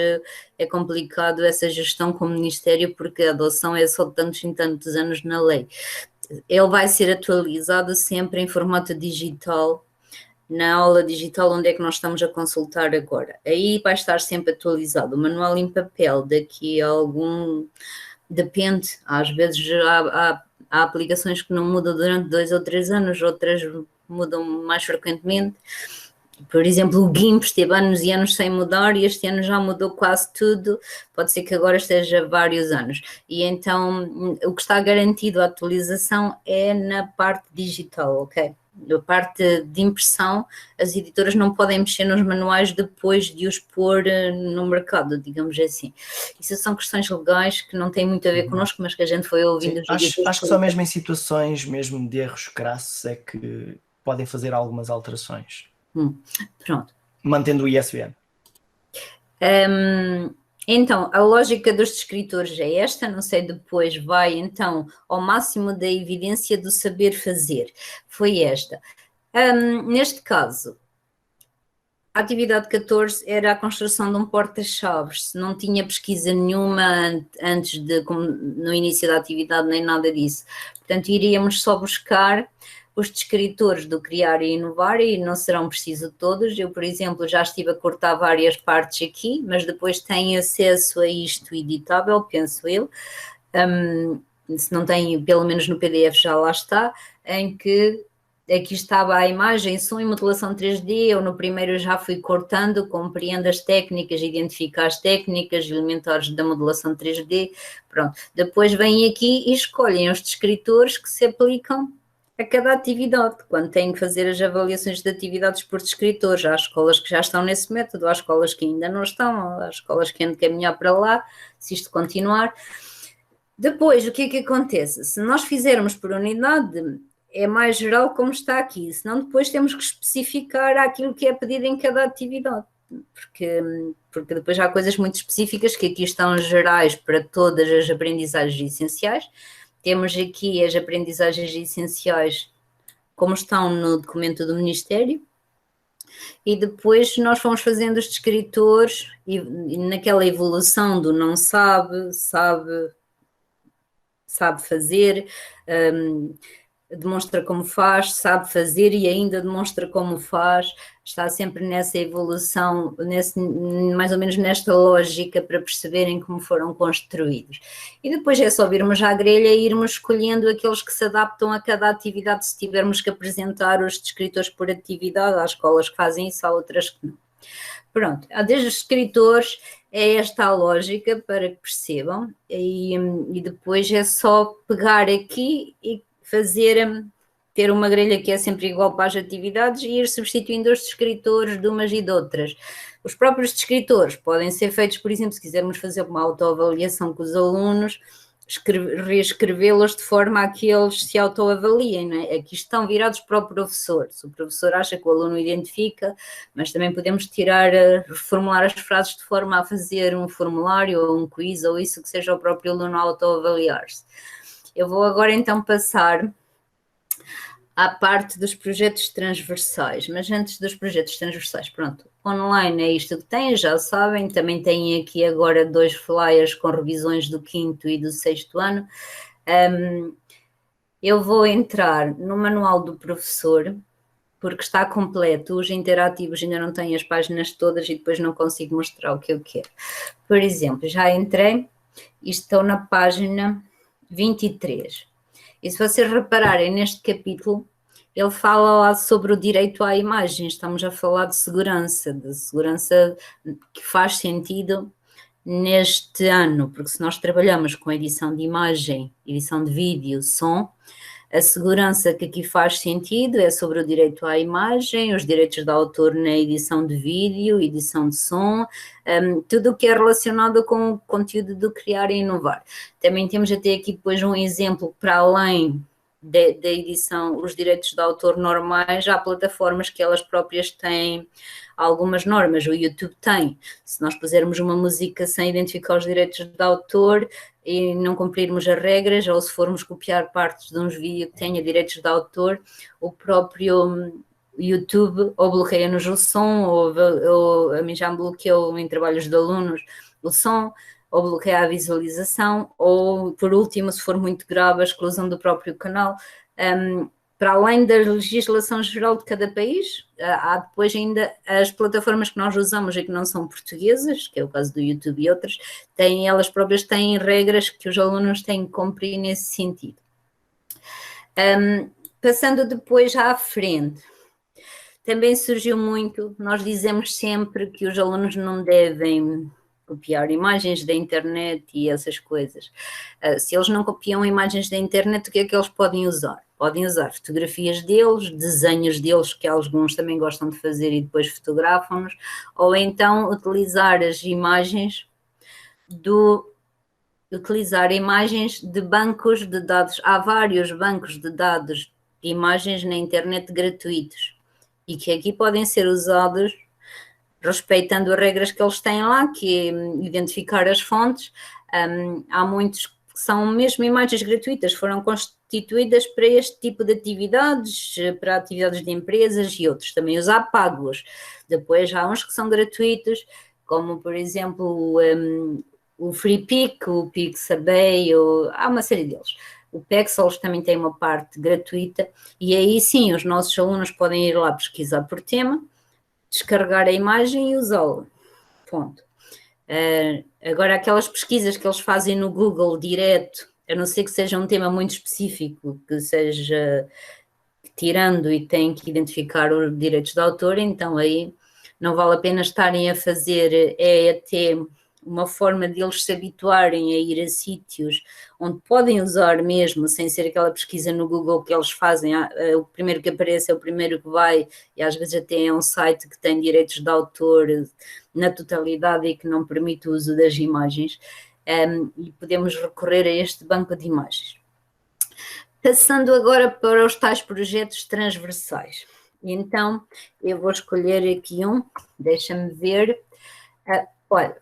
é complicado essa gestão com o Ministério, porque a adoção é só de tantos e tantos anos na lei. Ele vai ser atualizado sempre em formato digital, na aula digital onde é que nós estamos a consultar agora. Aí vai estar sempre atualizado. O manual em papel, daqui a algum... Depende, às vezes há aplicações que não mudam durante 2 ou 3 anos, outras mudam mais frequentemente. Por exemplo, o GIMP esteve anos e anos sem mudar e este ano já mudou quase tudo, pode ser que agora esteja vários anos. E então o que está garantido a atualização é na parte digital, ok? Na parte de impressão, as editoras não podem mexer nos manuais depois de os pôr no mercado, digamos assim. Isso são questões legais que não têm muito a ver connosco, mas que a gente foi ouvindo. Sim, acho que só mesmo em situações mesmo de erros crassos é que podem fazer algumas alterações. Pronto. Mantendo o ISBN. Então, a lógica dos descritores é esta, não sei, depois vai então ao máximo da evidência do saber fazer. Foi esta. Neste caso, a atividade 14 era a construção de um porta-chaves, não tinha pesquisa nenhuma antes no início da atividade, nem nada disso. Portanto, iríamos só buscar os descritores do criar e inovar, e não serão preciso todos. Eu, por exemplo, já estive a cortar várias partes aqui, mas depois tem acesso a isto editável, penso eu. Se não tem, pelo menos no PDF já lá está, em que aqui estava a imagem, som e modelação 3D. Eu no primeiro já fui cortando, compreendo as técnicas, identifico as técnicas elementares da modelação 3D. Pronto. Depois vêm aqui e escolhem os descritores que se aplicam a cada atividade, quando têm que fazer as avaliações de atividades por descritores. Há escolas que já estão nesse método, há escolas que ainda não estão, há escolas que ainda caminhar para lá, se isto continuar. Depois, o que é que acontece? Se nós fizermos por unidade, é mais geral como está aqui, senão depois temos que especificar aquilo que é pedido em cada atividade, porque depois há coisas muito específicas que aqui estão gerais para todas as aprendizagens essenciais. Temos aqui as aprendizagens essenciais como estão no documento do Ministério, e depois nós fomos fazendo os descritores e naquela evolução do não sabe, sabe fazer, demonstra como faz, sabe fazer e ainda demonstra como faz, está sempre nessa evolução, mais ou menos nesta lógica, para perceberem como foram construídos. E depois é só virmos à grelha e irmos escolhendo aqueles que se adaptam a cada atividade, se tivermos que apresentar os descritores por atividade. Há escolas que fazem isso, há outras que não. Pronto, desde os escritores é esta a lógica, para que percebam, e depois é só pegar aqui e ter uma grelha que é sempre igual para as atividades e ir substituindo os descritores de umas e de outras. Os próprios descritores podem ser feitos, por exemplo, se quisermos fazer uma autoavaliação com os alunos, reescrevê-los de forma a que eles se autoavaliem, não é? Aqui estão virados para o professor. Se o professor acha que o aluno identifica, mas também podemos reformular as frases de forma a fazer um formulário ou um quiz ou isso, que seja o próprio aluno a autoavaliar-se. Eu vou agora então passar à parte dos projetos transversais, mas antes dos projetos transversais, pronto, online é isto que tem, já sabem, também têm aqui agora 2 flyers com revisões do 5º e do 6º ano. Eu vou entrar no manual do professor, porque está completo, os interativos ainda não têm as páginas todas e depois não consigo mostrar o que eu quero. Por exemplo, já entrei e estou na página 23. E se vocês repararem neste capítulo, ele fala lá sobre o direito à imagem. Estamos a falar de segurança que faz sentido neste ano, porque se nós trabalhamos com edição de imagem, edição de vídeo, som, a segurança que aqui faz sentido é sobre o direito à imagem, os direitos de autor na edição de vídeo, edição de som, tudo o que é relacionado com o conteúdo do criar e inovar. Também temos até aqui depois um exemplo para além da edição, os direitos de autor normais. Há plataformas que elas próprias têm algumas normas, o YouTube tem. Se nós pusermos uma música sem identificar os direitos de autor e não cumprirmos as regras, ou se formos copiar partes de uns vídeos que tenha direitos de autor, o próprio YouTube ou bloqueia-nos o som, ou a mim já me bloqueou em trabalhos de alunos o som, ou bloqueia a visualização, ou, por último, se for muito grave, a exclusão do próprio canal. Para além da legislação geral de cada país, há depois ainda as plataformas que nós usamos e que não são portuguesas, que é o caso do YouTube e outras, elas próprias têm regras que os alunos têm que cumprir nesse sentido. Passando depois à frente, também surgiu muito, nós dizemos sempre que os alunos não devem copiar imagens da internet e essas coisas. Se eles não copiam imagens da internet, o que é que eles podem usar? Podem usar fotografias deles, desenhos deles, que alguns também gostam de fazer e depois fotografam-nos, ou então utilizar as imagens de bancos de dados. Há vários bancos de dados de imagens na internet gratuitos e que aqui podem ser usados respeitando as regras que eles têm lá, que é identificar as fontes. Há muitos que são mesmo imagens gratuitas, foram constituídas para este tipo de atividades, para atividades de empresas e outros. Também os há pagos. Depois há uns que são gratuitos, como por exemplo o FreePic, o Pixabay, há uma série deles. O Pexels também tem uma parte gratuita e aí sim os nossos alunos podem ir lá pesquisar por tema, descarregar a imagem e usá-la. Ponto. Agora, aquelas pesquisas que eles fazem no Google direto, a não ser que seja um tema muito específico, que seja tirando e tem que identificar os direitos de autor, então aí não vale a pena estarem a fazer, até uma forma de eles se habituarem a ir a sítios onde podem usar mesmo, sem ser aquela pesquisa no Google que eles fazem, o primeiro que aparece é o primeiro que vai, e às vezes até é um site que tem direitos de autor na totalidade e que não permite o uso das imagens, e podemos recorrer a este banco de imagens. Passando agora para os tais projetos transversais. Então, eu vou escolher aqui um, deixa-me ver. Olha,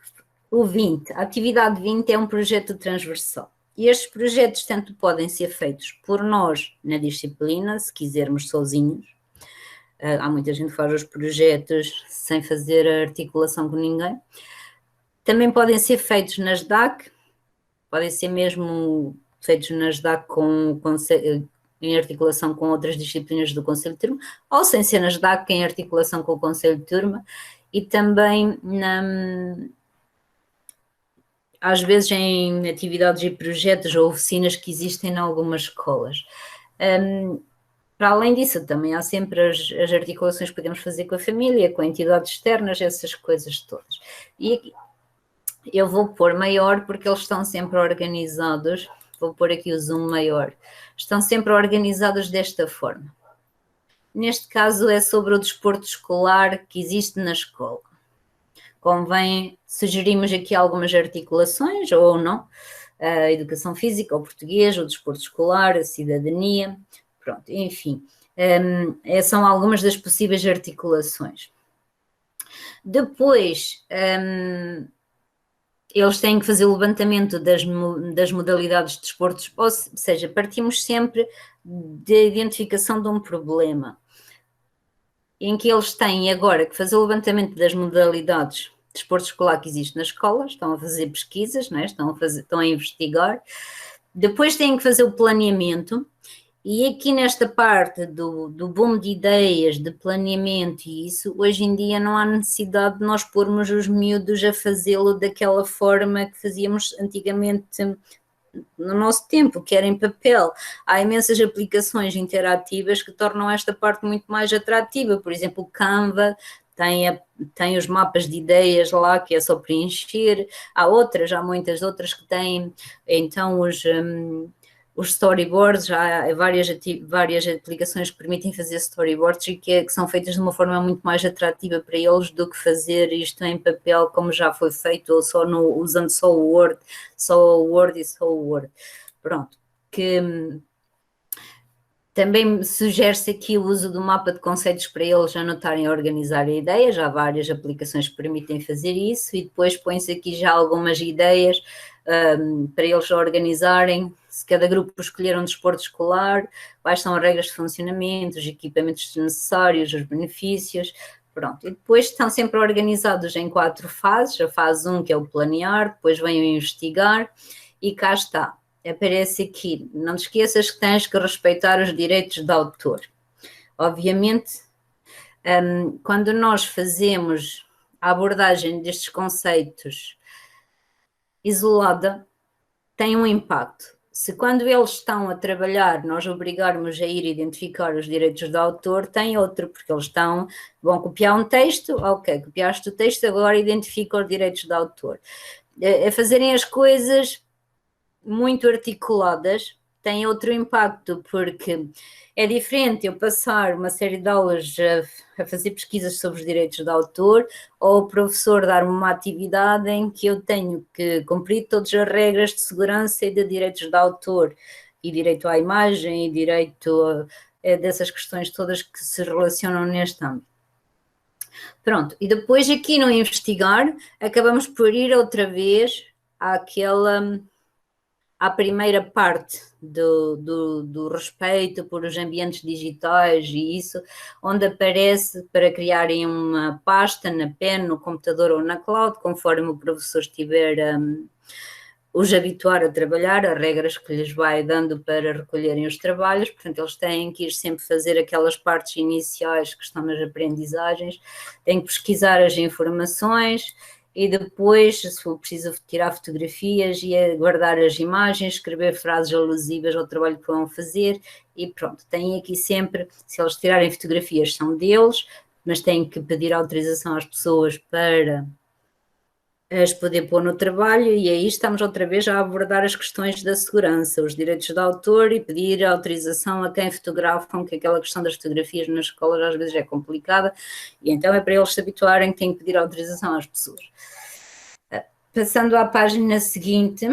o 20, a atividade 20 é um projeto transversal. E estes projetos tanto podem ser feitos por nós na disciplina, se quisermos sozinhos. Há muita gente que faz os projetos sem fazer a articulação com ninguém. Também podem ser feitos nas DAC, podem ser mesmo feitos nas DAC em articulação com outras disciplinas do Conselho de Turma, ou sem ser nas DAC em articulação com o Conselho de Turma, e também às vezes em atividades e projetos ou oficinas que existem em algumas escolas. Para além disso, também há sempre as articulações que podemos fazer com a família, com entidades externas, essas coisas todas. E aqui, eu vou pôr maior porque eles estão sempre organizados, vou pôr aqui o zoom maior, estão sempre organizados desta forma. Neste caso é sobre o desporto escolar que existe na escola. Convém, sugerimos aqui algumas articulações, ou não, a educação física, o português, o desporto escolar, a cidadania, pronto, enfim, são algumas das possíveis articulações. Depois, eles têm que fazer o levantamento das modalidades de desportos, ou seja, partimos sempre da identificação de um problema, em que eles têm agora que fazer o levantamento das modalidades de desporto escolar que existe na escola, estão a fazer pesquisas, não é? Estão a investigar, depois têm que fazer o planeamento, e aqui nesta parte do boom de ideias, de planeamento e isso, hoje em dia não há necessidade de nós pormos os miúdos a fazê-lo daquela forma que fazíamos antigamente no nosso tempo, que era em papel. Há imensas aplicações interativas que tornam esta parte muito mais atrativa. Por exemplo, o Canva tem os mapas de ideias lá, que é só preencher. Há muitas outras que têm, então, os storyboards. Já há várias aplicações que permitem fazer storyboards e que são feitas de uma forma muito mais atrativa para eles do que fazer isto em papel, como já foi feito, ou usando só o Word e só o Word. Pronto, que também sugere-se aqui o uso do mapa de conceitos para eles anotarem e organizar a ideia. Já há várias aplicações que permitem fazer isso, e depois põe-se aqui já algumas ideias para eles organizarem. Se cada grupo escolher um desporto escolar, quais são as regras de funcionamento, os equipamentos necessários, os benefícios, pronto. E depois estão sempre organizados em 4 fases. A fase 1, que é o planear, depois vem o investigar, e cá está. Aparece aqui, não te esqueças que tens que respeitar os direitos de autor. Obviamente, quando nós fazemos a abordagem destes conceitos isolada, tem um impacto. Se quando eles estão a trabalhar nós obrigarmos a ir identificar os direitos de autor, tem outro, porque eles vão copiar um texto, ok, copiaste o texto, agora identifica os direitos de autor. A fazerem as coisas muito articuladas tem outro impacto, porque é diferente eu passar uma série de aulas a fazer pesquisas sobre os direitos de autor, ou o professor dar-me uma atividade em que eu tenho que cumprir todas as regras de segurança e de direitos de autor, e direito à imagem, e direito dessas questões todas que se relacionam neste âmbito. Pronto, e depois aqui no investigar, acabamos por ir outra vez àquela à primeira parte do respeito por os ambientes digitais e isso, onde aparece para criarem uma pasta na pen, no computador ou na cloud, conforme o professor estiver os habituar a trabalhar, as regras que lhes vai dando para recolherem os trabalhos. Portanto, eles têm que ir sempre fazer aquelas partes iniciais que estão nas aprendizagens, têm que pesquisar as informações e depois, se for preciso, tirar fotografias e guardar as imagens, escrever frases alusivas ao trabalho que vão fazer e pronto. Têm aqui sempre, se eles tirarem fotografias são deles, mas têm que pedir autorização às pessoas para as poder pôr no trabalho, e aí estamos outra vez a abordar as questões da segurança, os direitos de autor e pedir autorização a quem fotografam, que aquela questão das fotografias nas escolas às vezes é complicada, e então é para eles se habituarem que têm que pedir autorização às pessoas. Passando à página seguinte,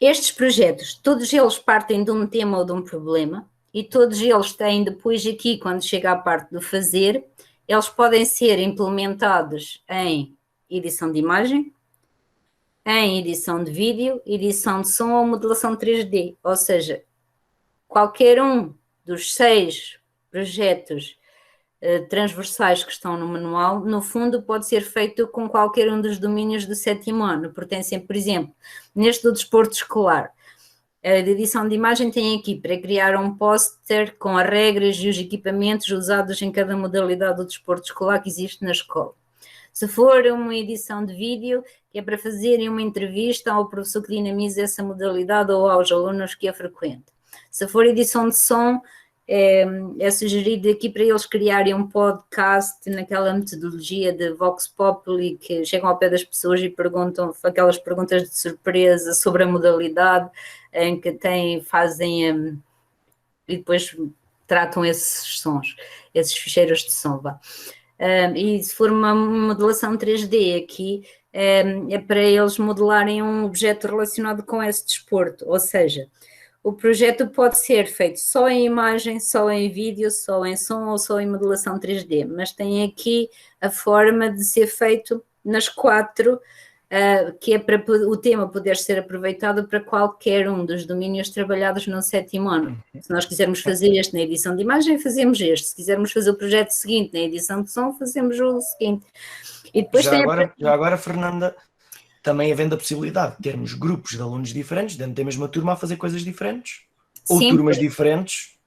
estes projetos, todos eles partem de um tema ou de um problema, e todos eles têm depois aqui, quando chega à parte do fazer, eles podem ser implementados em edição de imagem, em edição de vídeo, edição de som ou modelação 3D. Ou seja, qualquer um dos 6 projetos transversais que estão no manual, no fundo pode ser feito com qualquer um dos domínios do 7º ano. Pertencem, por exemplo, neste do desporto escolar, a edição de imagem tem aqui para criar um póster com as regras e os equipamentos usados em cada modalidade do desporto escolar que existe na escola. Se for uma edição de vídeo, que é para fazerem uma entrevista ao professor que dinamiza essa modalidade ou aos alunos que a frequentam. Se for edição de som, é sugerido aqui para eles criarem um podcast naquela metodologia de Vox Populi, que chegam ao pé das pessoas e perguntam aquelas perguntas de surpresa sobre a modalidade, em que fazem e depois tratam esses sons, esses ficheiros de som. E se for uma modelação 3D aqui, é para eles modelarem um objeto relacionado com esse desporto, ou seja, o projeto pode ser feito só em imagem, só em vídeo, só em som ou só em modelação 3D, mas tem aqui a forma de ser feito nas 4, que é para o tema poder ser aproveitado para qualquer um dos domínios trabalhados no 7º ano. Se nós quisermos fazer este na edição de imagem, fazemos este. Se quisermos fazer o projeto seguinte na edição de som, fazemos o seguinte. E depois já agora, Fernanda, também havendo a possibilidade de termos grupos de alunos diferentes dentro da mesma turma a fazer coisas diferentes, ou sim, turmas diferentes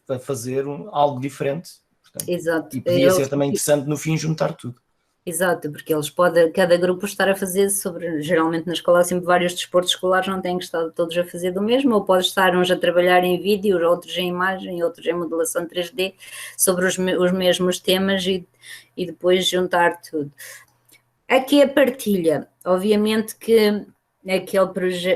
a fazer algo diferente. Portanto, exato. E podia ser também interessante no fim juntar tudo. Exato, porque eles podem, cada grupo estar a fazer geralmente na escola há sempre vários desportos escolares, não têm que estar todos a fazer do mesmo, ou pode estar uns a trabalhar em vídeo, outros em imagem, outros em modelação 3D, sobre os mesmos temas e depois juntar tudo. Aqui a partilha, obviamente que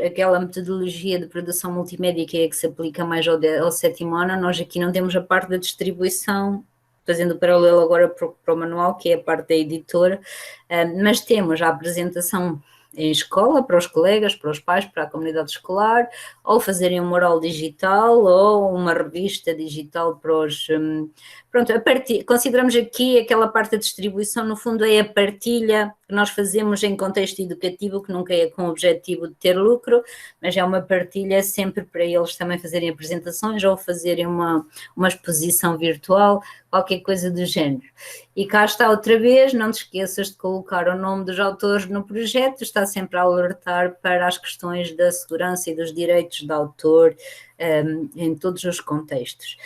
aquela metodologia de produção multimédia que é que se aplica mais ao 7º ano, nós aqui não temos a parte da distribuição, fazendo paralelo agora para o manual, que é a parte da editora, mas temos a apresentação em escola, para os colegas, para os pais, para a comunidade escolar, ou fazerem um mural digital, ou uma revista digital para os... Pronto, consideramos aqui aquela parte da distribuição, no fundo é a partilha que nós fazemos em contexto educativo, que nunca é com o objetivo de ter lucro, mas é uma partilha sempre para eles também fazerem apresentações ou fazerem uma exposição virtual, qualquer coisa do género. E cá está outra vez, não te esqueças de colocar o nome dos autores no projeto, está sempre a alertar para as questões da segurança e dos direitos de autor em todos os contextos.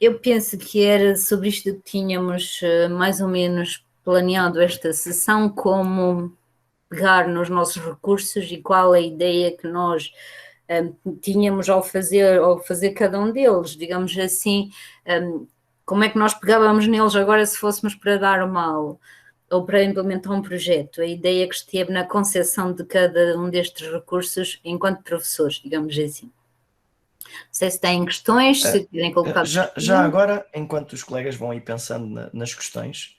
Eu penso que era sobre isto que tínhamos mais ou menos planeado esta sessão, como pegar nos nossos recursos e qual a ideia que nós tínhamos ao fazer cada um deles, digamos assim, como é que nós pegávamos neles agora se fôssemos para dar uma aula ou para implementar um projeto, a ideia que esteve na concepção de cada um destes recursos enquanto professores, digamos assim. Não sei se têm questões, se querem colocar... Já agora, enquanto os colegas vão aí pensando nas questões,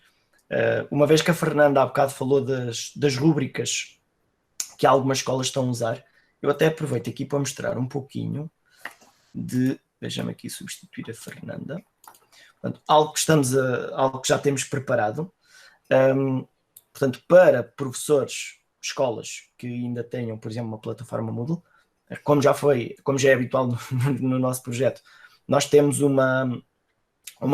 uma vez que a Fernanda há bocado falou das rúbricas que algumas escolas estão a usar, eu até aproveito aqui para mostrar um pouquinho de... Deixa-me aqui substituir a Fernanda. Portanto, algo que já temos preparado. Portanto, para professores escolas que ainda tenham, por exemplo, uma plataforma Moodle, como já é habitual no nosso projeto, nós temos uma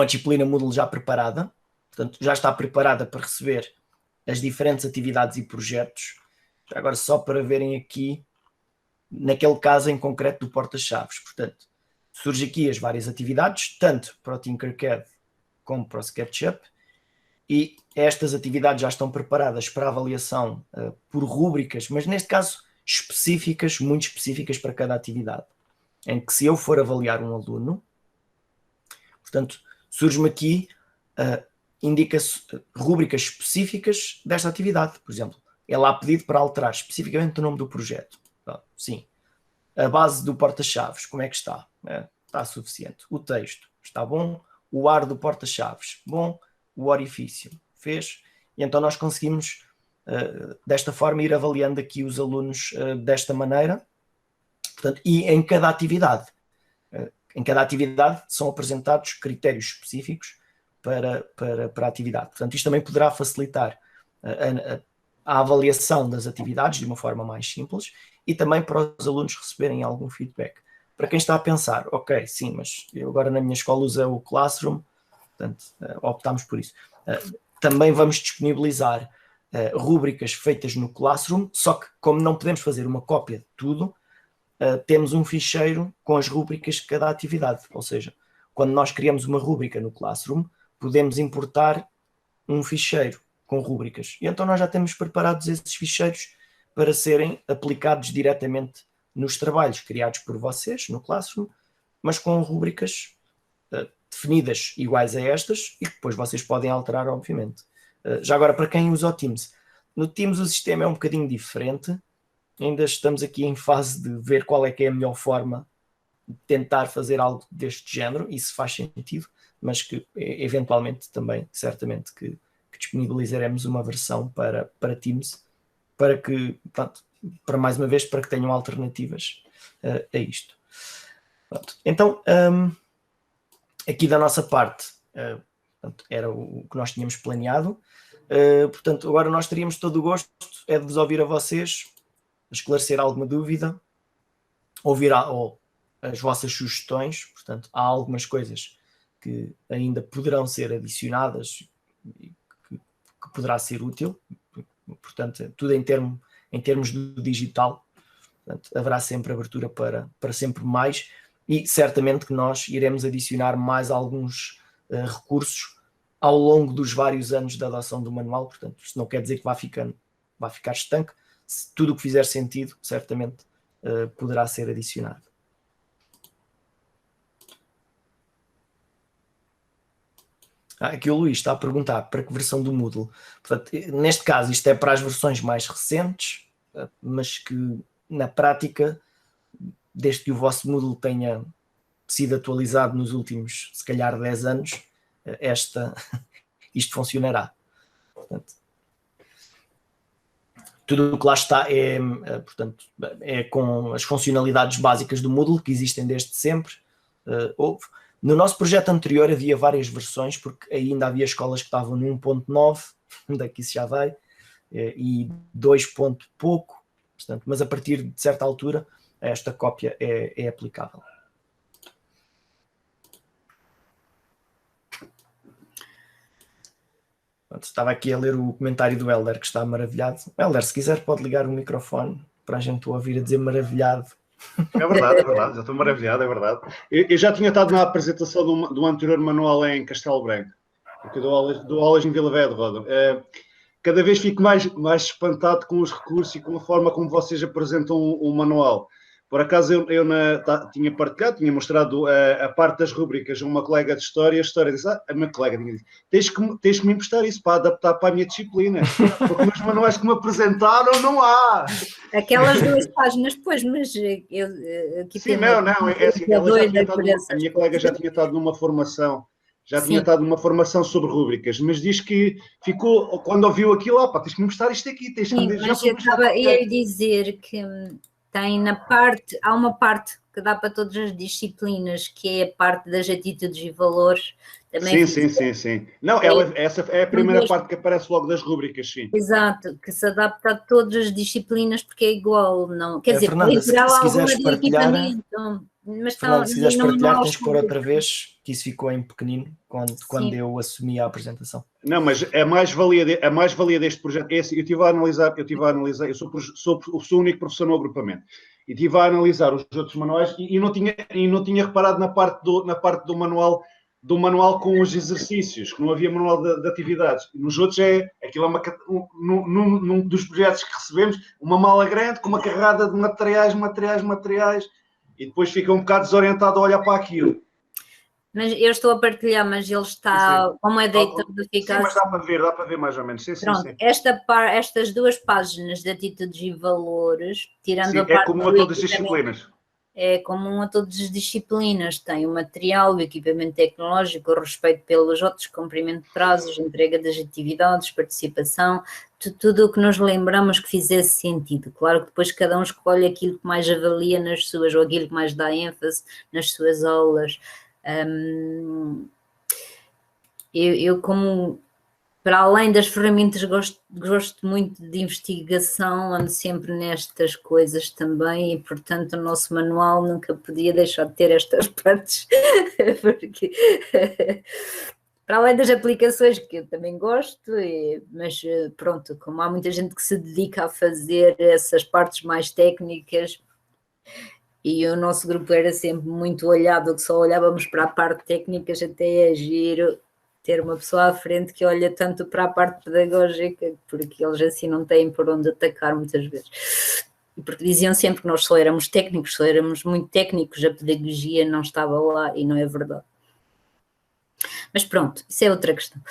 disciplina Moodle já preparada, portanto, já está preparada para receber as diferentes atividades e projetos. Agora, só para verem aqui, naquele caso em concreto do porta-chaves, portanto, surge aqui as várias atividades, tanto para o Tinkercad como para o SketchUp, e estas atividades já estão preparadas para avaliação por rúbricas, mas neste caso específicas, muito específicas para cada atividade, em que se eu for avaliar um aluno, portanto, surge-me aqui, indica-se rúbricas específicas desta atividade, por exemplo, é lá pedido para alterar especificamente o nome do projeto. Sim. A base do porta-chaves, como é que está? Está suficiente. O texto, está bom. O ar do porta-chaves, bom. O orifício, fez. E então nós conseguimos, desta forma, ir avaliando aqui os alunos desta maneira. Portanto, e em cada atividade são apresentados critérios específicos para a atividade. Portanto, isto também poderá facilitar a avaliação das atividades de uma forma mais simples e também para os alunos receberem algum feedback. Para quem está a pensar, ok, sim, mas eu agora na minha escola uso o Classroom, portanto, optámos por isso. Também vamos disponibilizar rúbricas feitas no Classroom, só que como não podemos fazer uma cópia de tudo, temos um ficheiro com as rúbricas de cada atividade. Ou seja, quando nós criamos uma rúbrica no Classroom, podemos importar um ficheiro com rúbricas. E então nós já temos preparados esses ficheiros para serem aplicados diretamente nos trabalhos criados por vocês no Classroom, mas com rúbricas definidas iguais a estas e que depois vocês podem alterar, obviamente. Já agora, para quem usa o Teams, no Teams o sistema é um bocadinho diferente. Ainda estamos aqui em fase de ver qual é que é a melhor forma de tentar fazer algo deste género, e se faz sentido, mas que eventualmente também, certamente, que disponibilizaremos uma versão para Teams, para que, pronto, para mais uma vez, para que tenham alternativas a isto. Pronto. Então, aqui da nossa parte, portanto, era o que nós tínhamos planeado. Portanto, agora nós teríamos todo o gosto de vos ouvir a vocês, esclarecer alguma dúvida, ouvir as vossas sugestões. Portanto, há algumas coisas que ainda poderão ser adicionadas e que poderá ser útil. Portanto, tudo em termos do digital. Portanto, haverá sempre abertura para sempre mais, e certamente que nós iremos adicionar mais alguns recursos ao longo dos vários anos da adoção do manual. Portanto, isto não quer dizer que vai ficar estanque. Se tudo o que fizer sentido, certamente poderá ser adicionado. Aqui o Luís está a perguntar para que versão do Moodle. Portanto, neste caso, isto é para as versões mais recentes, mas que na prática, desde que o vosso Moodle tenha sido atualizado nos últimos, se calhar, 10 anos, isto funcionará. Portanto, tudo o que lá está portanto, é com as funcionalidades básicas do Moodle, que existem desde sempre. No nosso projeto anterior havia várias versões, porque ainda havia escolas que estavam no 1.9, daqui se já vai, e 2 ponto pouco, portanto, mas a partir de certa altura esta cópia é aplicável. Portanto, estava aqui a ler o comentário do Helder, que está maravilhado. Helder, se quiser pode ligar o microfone para a gente ouvir a dizer maravilhado. É verdade, já estou maravilhado, é verdade. Eu já tinha estado na apresentação do anterior manual em Castelo Branco, porque dou aulas em Vila Velha de Roda. Cada vez fico mais espantado com os recursos e com a forma como vocês apresentam o manual. Por acaso eu tinha partilhado, tinha mostrado a parte das rúbricas a uma colega de História, a História disse, a minha colega disse, tens que me emprestar isso para adaptar para a minha disciplina, porque nos manuais que me apresentaram não há. Aquelas 2 páginas depois, mas eu aqui sim, não, é assim, a minha colega já tinha estado numa formação, tinha estado numa formação sobre rúbricas, mas diz que ficou, quando ouviu aquilo, tens que me mostrar isto aqui, tens que me mas eu ia dizer que há uma parte que dá para todas as disciplinas, que é a parte das atitudes e valores. Também sim. Não, essa é a primeira parte que aparece logo das rúbricas, sim. Exato, que se adapta a todas as disciplinas porque é igual, não? Quer dizer, Fernanda, pode tirar se alguma quiseres de partilhar, equipamento, mas Fernanda, se quiseres no partilhar, manual tens que pôr outra vez, que isso ficou em pequenino quando Sim. eu assumi a apresentação. Não, mas a mais-valia deste projeto é assim, eu estive a analisar, eu sou o único professor no agrupamento, e estive a analisar os outros manuais e não tinha reparado na parte do manual com os exercícios, que não havia manual de atividades. Nos outros aquilo é num dos projetos que recebemos, uma mala grande com uma carrada de materiais, e depois fica um bocado desorientado a olhar para aquilo. Mas eu estou a partilhar, mas ele está, como é deitado, fica Sim, mas dá para ver mais ou menos. Sim. Estas duas páginas de atitudes e valores, tirando a É parte comum a todas as disciplinas. É comum a todas as disciplinas, tem o material, o equipamento tecnológico, o respeito pelos outros, cumprimento de prazos, entrega das atividades, participação, tudo o que nos lembramos que fizesse sentido. Claro que depois cada um escolhe aquilo que mais avalia nas suas, ou aquilo que mais dá ênfase nas suas aulas. Eu como, para além das ferramentas, gosto muito de investigação, ando sempre nestas coisas também e, portanto, o nosso manual nunca podia deixar de ter estas partes, porque, para além das aplicações, que eu também gosto, mas pronto, como há muita gente que se dedica a fazer essas partes mais técnicas, e o nosso grupo era sempre muito olhado, que só olhávamos para a parte técnica, até é giro ter uma pessoa à frente que olha tanto para a parte pedagógica, porque eles assim não têm por onde atacar muitas vezes. E porque diziam sempre que nós só éramos técnicos, só éramos muito técnicos, a pedagogia não estava lá, e não é verdade. Mas pronto, isso é outra questão.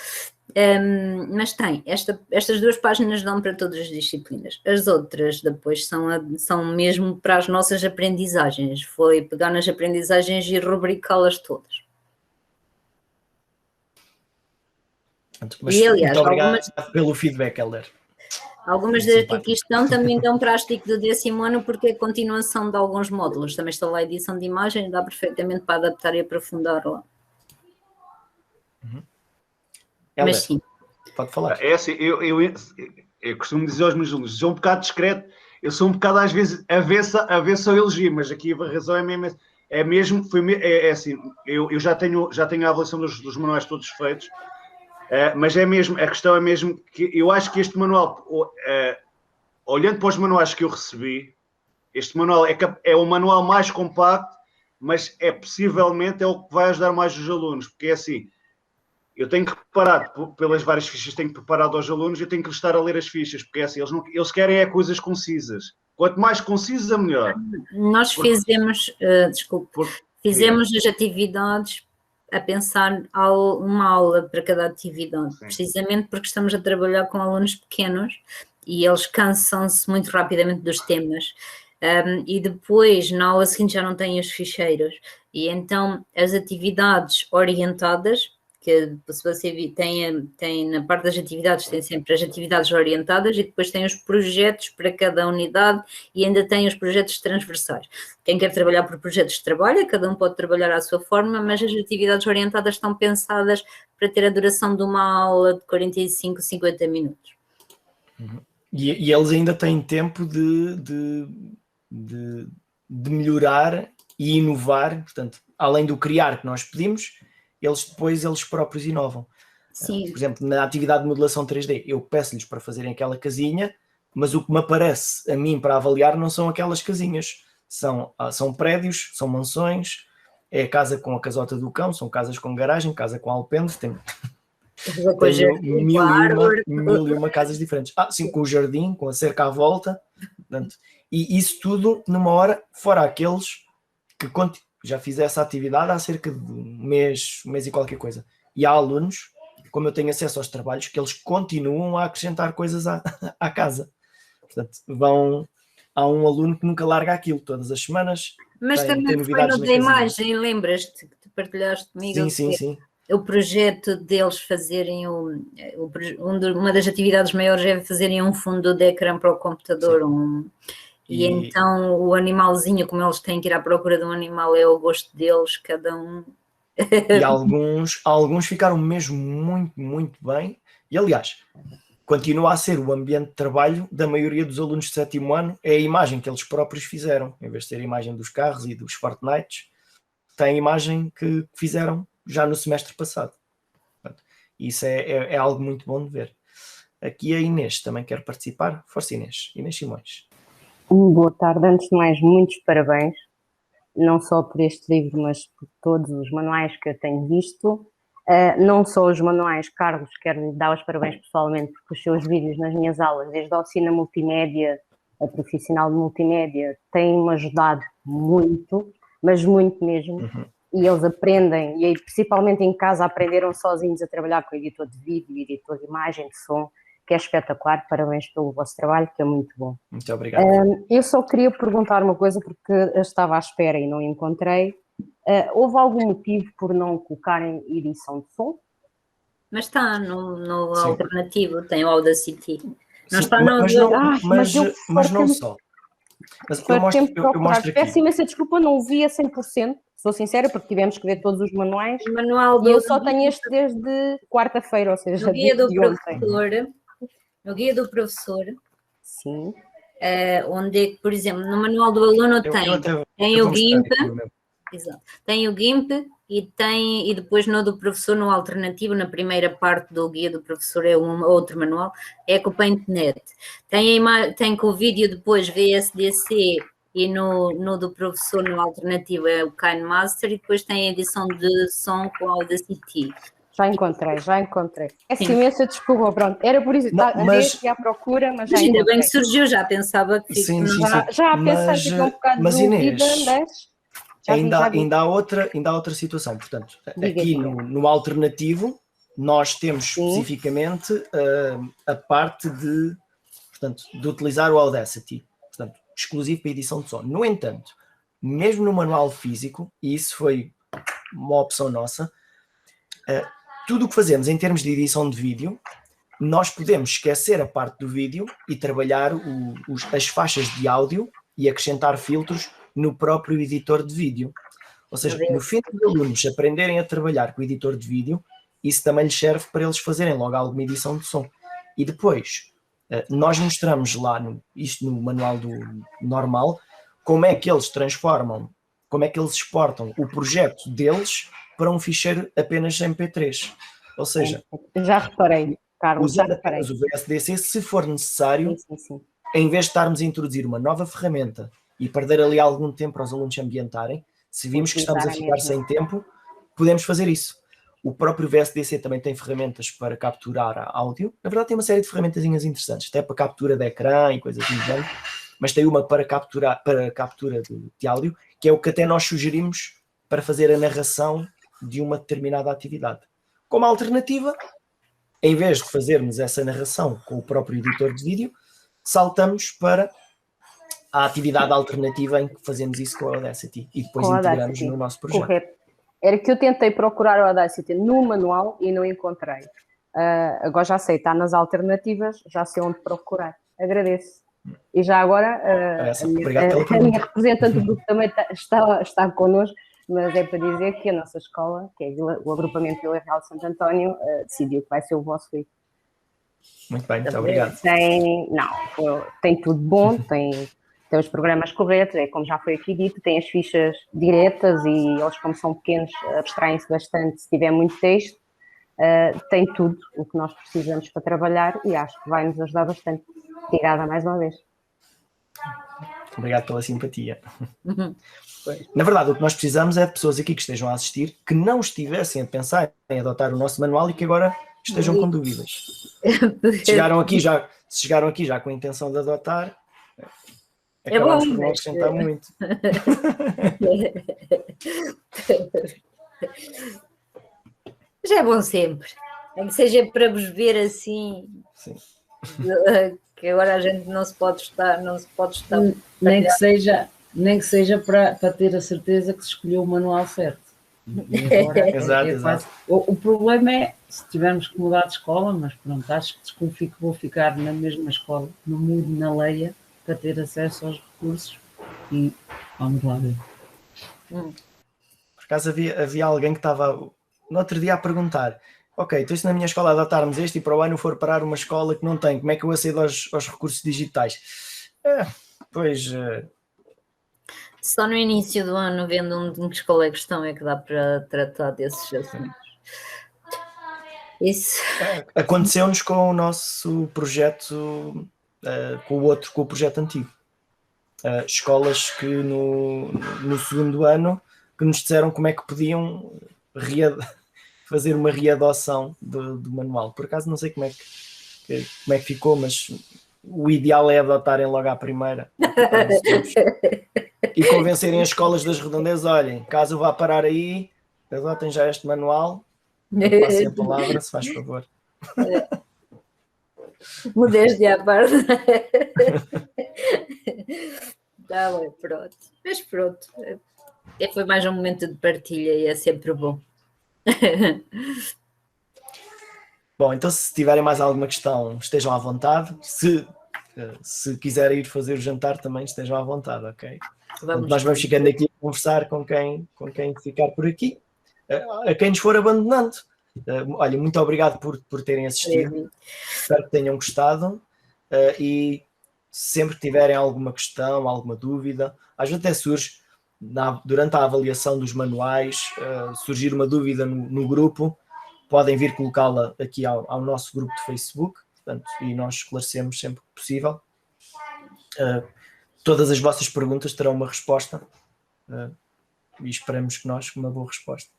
Mas tem, estas duas páginas dão para todas as disciplinas. As outras depois são mesmo para as nossas aprendizagens. Foi pegar nas aprendizagens e rubricá-las todas. Mas, e, aliás, muito obrigado pelo feedback, Helder. Algumas das que aqui estão também dão para a STIC do 10º ano, porque é a continuação de alguns módulos. Também está lá a edição de imagem, dá perfeitamente para adaptar e aprofundar lá. Mas sim, pode falar. É assim, eu costumo dizer aos meus alunos, sou um bocado discreto, eu sou um bocado às vezes avesso ao elogio, mas aqui a razão é mesmo assim, eu já tenho a avaliação dos manuais todos feitos, mas a questão é mesmo que eu acho que este manual, olhando para os manuais que eu recebi, este manual é o manual mais compacto, mas possivelmente é o que vai ajudar mais os alunos, porque é assim, eu tenho que preparar, pelas várias fichas, tenho que preparar aos alunos, eu tenho que lhes estar a ler as fichas, porque é assim, eles querem coisas concisas. Quanto mais concisa, melhor. Nós fizemos as atividades a pensar uma aula para cada atividade, sim, precisamente porque estamos a trabalhar com alunos pequenos e eles cansam-se muito rapidamente dos temas. E depois, na aula seguinte, já não têm os ficheiros. E então, as atividades orientadas, que se você tem na parte das atividades, tem sempre as atividades orientadas e depois tem os projetos para cada unidade e ainda tem os projetos transversais. Quem quer trabalhar por projetos trabalha, cada um pode trabalhar à sua forma, mas as atividades orientadas estão pensadas para ter a duração de uma aula de 45, 50 minutos. E eles ainda têm tempo de melhorar e inovar, portanto, além do criar que nós pedimos, eles próprios inovam. Sim. Por exemplo, na atividade de modelação 3D, eu peço-lhes para fazerem aquela casinha, mas o que me aparece a mim para avaliar não são aquelas casinhas, são prédios, são mansões, é a casa com a casota do cão, são casas com garagem, casa com alpendre, tenho mil e uma casas diferentes. Sim, com o jardim, com a cerca à volta, portanto, e isso tudo numa hora, fora aqueles que já fiz essa atividade há cerca de um mês e qualquer coisa. E há alunos, como eu tenho acesso aos trabalhos, que eles continuam a acrescentar coisas à casa. Portanto, há um aluno que nunca larga aquilo, todas as semanas. Mas também foi no da imagem, lembras-te que tu partilhaste comigo? Sim. O projeto deles fazerem uma das atividades maiores é fazerem um fundo de ecrã para o computador, E então o animalzinho, como eles têm que ir à procura de um animal, é o gosto deles, cada um E alguns ficaram mesmo muito, muito bem. E, aliás, continua a ser o ambiente de trabalho da maioria dos alunos de 7º ano, é a imagem que eles próprios fizeram. Em vez de ser a imagem dos carros e dos Fortnites, tem a imagem que fizeram já no semestre passado. Portanto, isso é algo muito bom de ver. Aqui a Inês também quer participar. Força, Inês. Inês Simões. Boa tarde. Antes de mais, muitos parabéns. Não só por este livro, mas por todos os manuais que eu tenho visto. Não só os manuais, Carlos, quero lhe dar os parabéns pessoalmente, porque os seus vídeos nas minhas aulas, desde a oficina multimédia, a profissional de multimédia, têm-me ajudado muito, mas muito mesmo. E eles aprendem, e aí, principalmente em casa, aprenderam sozinhos a trabalhar com o editor de vídeo, editor de imagem, de som, que é espetacular. Parabéns pelo vosso trabalho, que é muito bom. Muito obrigado. Eu só queria perguntar uma coisa, porque eu estava à espera e não encontrei. Houve algum motivo por não colocarem edição de som? Mas está no Sim. alternativo, tem o Audacity. Não Sim, está no... mas não só. Mas eu mostro aqui. Peço imensa desculpa, não o vi a 100%, sou sincera, porque tivemos que ver todos os manuais. O manual E eu só tenho este desde quarta-feira, ou seja, no guia do de ontem. professor. No guia do professor. Sim. Onde, por exemplo, no manual do aluno tem o GIMP. Exato. Tem o GIMP e depois no do professor, no alternativo, na primeira parte do guia do professor é outro manual, é com o PaintNet. Tem com o vídeo depois VSDC e no do professor, no alternativo, é o KineMaster, e depois tem a edição de som com a Audacity. Já encontrei. É assim, imensa desculpa, pronto. Era por isso que andei à procura, mas já ainda encontrei. bem que surgiu, já pensava que sim. Já pensei que tinha um bocado de dúvida, mas... Ainda há outra situação. Portanto, aqui no alternativo, nós temos especificamente a parte de utilizar o Audacity, portanto, exclusivo para edição de som. No entanto, mesmo no manual físico, e isso foi uma opção nossa, tudo o que fazemos em termos de edição de vídeo, nós podemos esquecer a parte do vídeo e trabalhar as faixas de áudio e acrescentar filtros no próprio editor de vídeo. Ou seja, no fim dos alunos aprenderem a trabalhar com o editor de vídeo, isso também lhes serve para eles fazerem logo alguma edição de som. E depois, nós mostramos lá, isto no manual do normal, como é que eles transformam, como é que eles exportam o projeto deles para um ficheiro apenas MP3. Ou seja, já reparei, Carlos, usando apenas o VSDC, se for necessário, em vez de estarmos a introduzir uma nova ferramenta e perder ali algum tempo para os alunos se ambientarem, se vimos que estamos a ficar sem tempo, podemos fazer isso. O próprio VSDC também tem ferramentas para capturar áudio. Na verdade tem uma série de ferramentazinhas interessantes, até para captura de ecrã e coisas do género, mas tem uma para captura de áudio, que é o que até nós sugerimos para fazer a narração de uma determinada atividade. Como alternativa, em vez de fazermos essa narração com o próprio editor de vídeo, saltamos para a atividade alternativa em que fazemos isso com a Audacity e depois integramos no nosso projeto. Correto. Era que eu tentei procurar a Audacity no manual e não encontrei. Agora já sei, está nas alternativas, já sei onde procurar. Agradeço. E já agora, a minha representante do grupo também está connosco, mas é para dizer que a nossa escola, que é o agrupamento Vila Real de Santo António, decidiu que vai ser o vosso livro. Muito bem, muito obrigado. Tem tudo bom, tem os programas corretos, como já foi aqui dito, tem as fichas diretas e eles, como são pequenos, abstraem-se bastante se tiver muito texto. Tem tudo o que nós precisamos para trabalhar e acho que vai nos ajudar bastante. Obrigada mais uma vez. Obrigado pela simpatia. Na verdade, o que nós precisamos é de pessoas aqui que estejam a assistir, que não estivessem a pensar em adotar o nosso manual e que agora estejam com dúvidas. Se chegaram aqui já com a intenção de adotar, acabamos por não acrescentar muito. Já é bom sempre. Nem que seja para vos ver assim. Sim. Que agora a gente não se pode estar. Nem que seja para ter a certeza que se escolheu o manual certo. Exato. O problema é se tivermos que mudar de escola, mas pronto, acho que vou ficar na mesma escola, no mudo, na Leia, para ter acesso aos recursos e vamos lá ver. Por acaso havia alguém que estava no outro dia a perguntar: ok, então se na minha escola adotarmos este e para o ano for parar uma escola que não tem, como é que eu acedo aos recursos digitais? Pois... Só no início do ano, vendo em que escola é que estão, é que dá para tratar desses assuntos. Isso. Aconteceu-nos com o nosso projeto, com o projeto antigo. Escolas que no segundo ano que nos disseram como é que podiam fazer uma readoção do manual. Por acaso não sei como é que ficou, mas o ideal é adotarem logo à primeira e convencerem as escolas das redondezas: olhem, caso vá parar aí, adotem já este manual. Passem a palavra, se faz favor. Modéstia à parte. Tá bem, pronto. Mas pronto. Foi mais um momento de partilha e é sempre bom. Bom, então se tiverem mais alguma questão, estejam à vontade. Se quiserem ir fazer o jantar, também estejam à vontade, ok? Nós vamos ficando aqui a conversar com quem ficar por aqui. A quem nos for abandonando. Olha, muito obrigado por terem assistido. Espero que tenham gostado. E sempre que tiverem alguma questão, alguma dúvida, às vezes até surge, durante a avaliação dos manuais, surgir uma dúvida no grupo, podem vir colocá-la aqui ao nosso grupo de Facebook, portanto, e nós esclarecemos sempre que possível. Todas as vossas perguntas terão uma resposta e esperamos que nós uma boa resposta.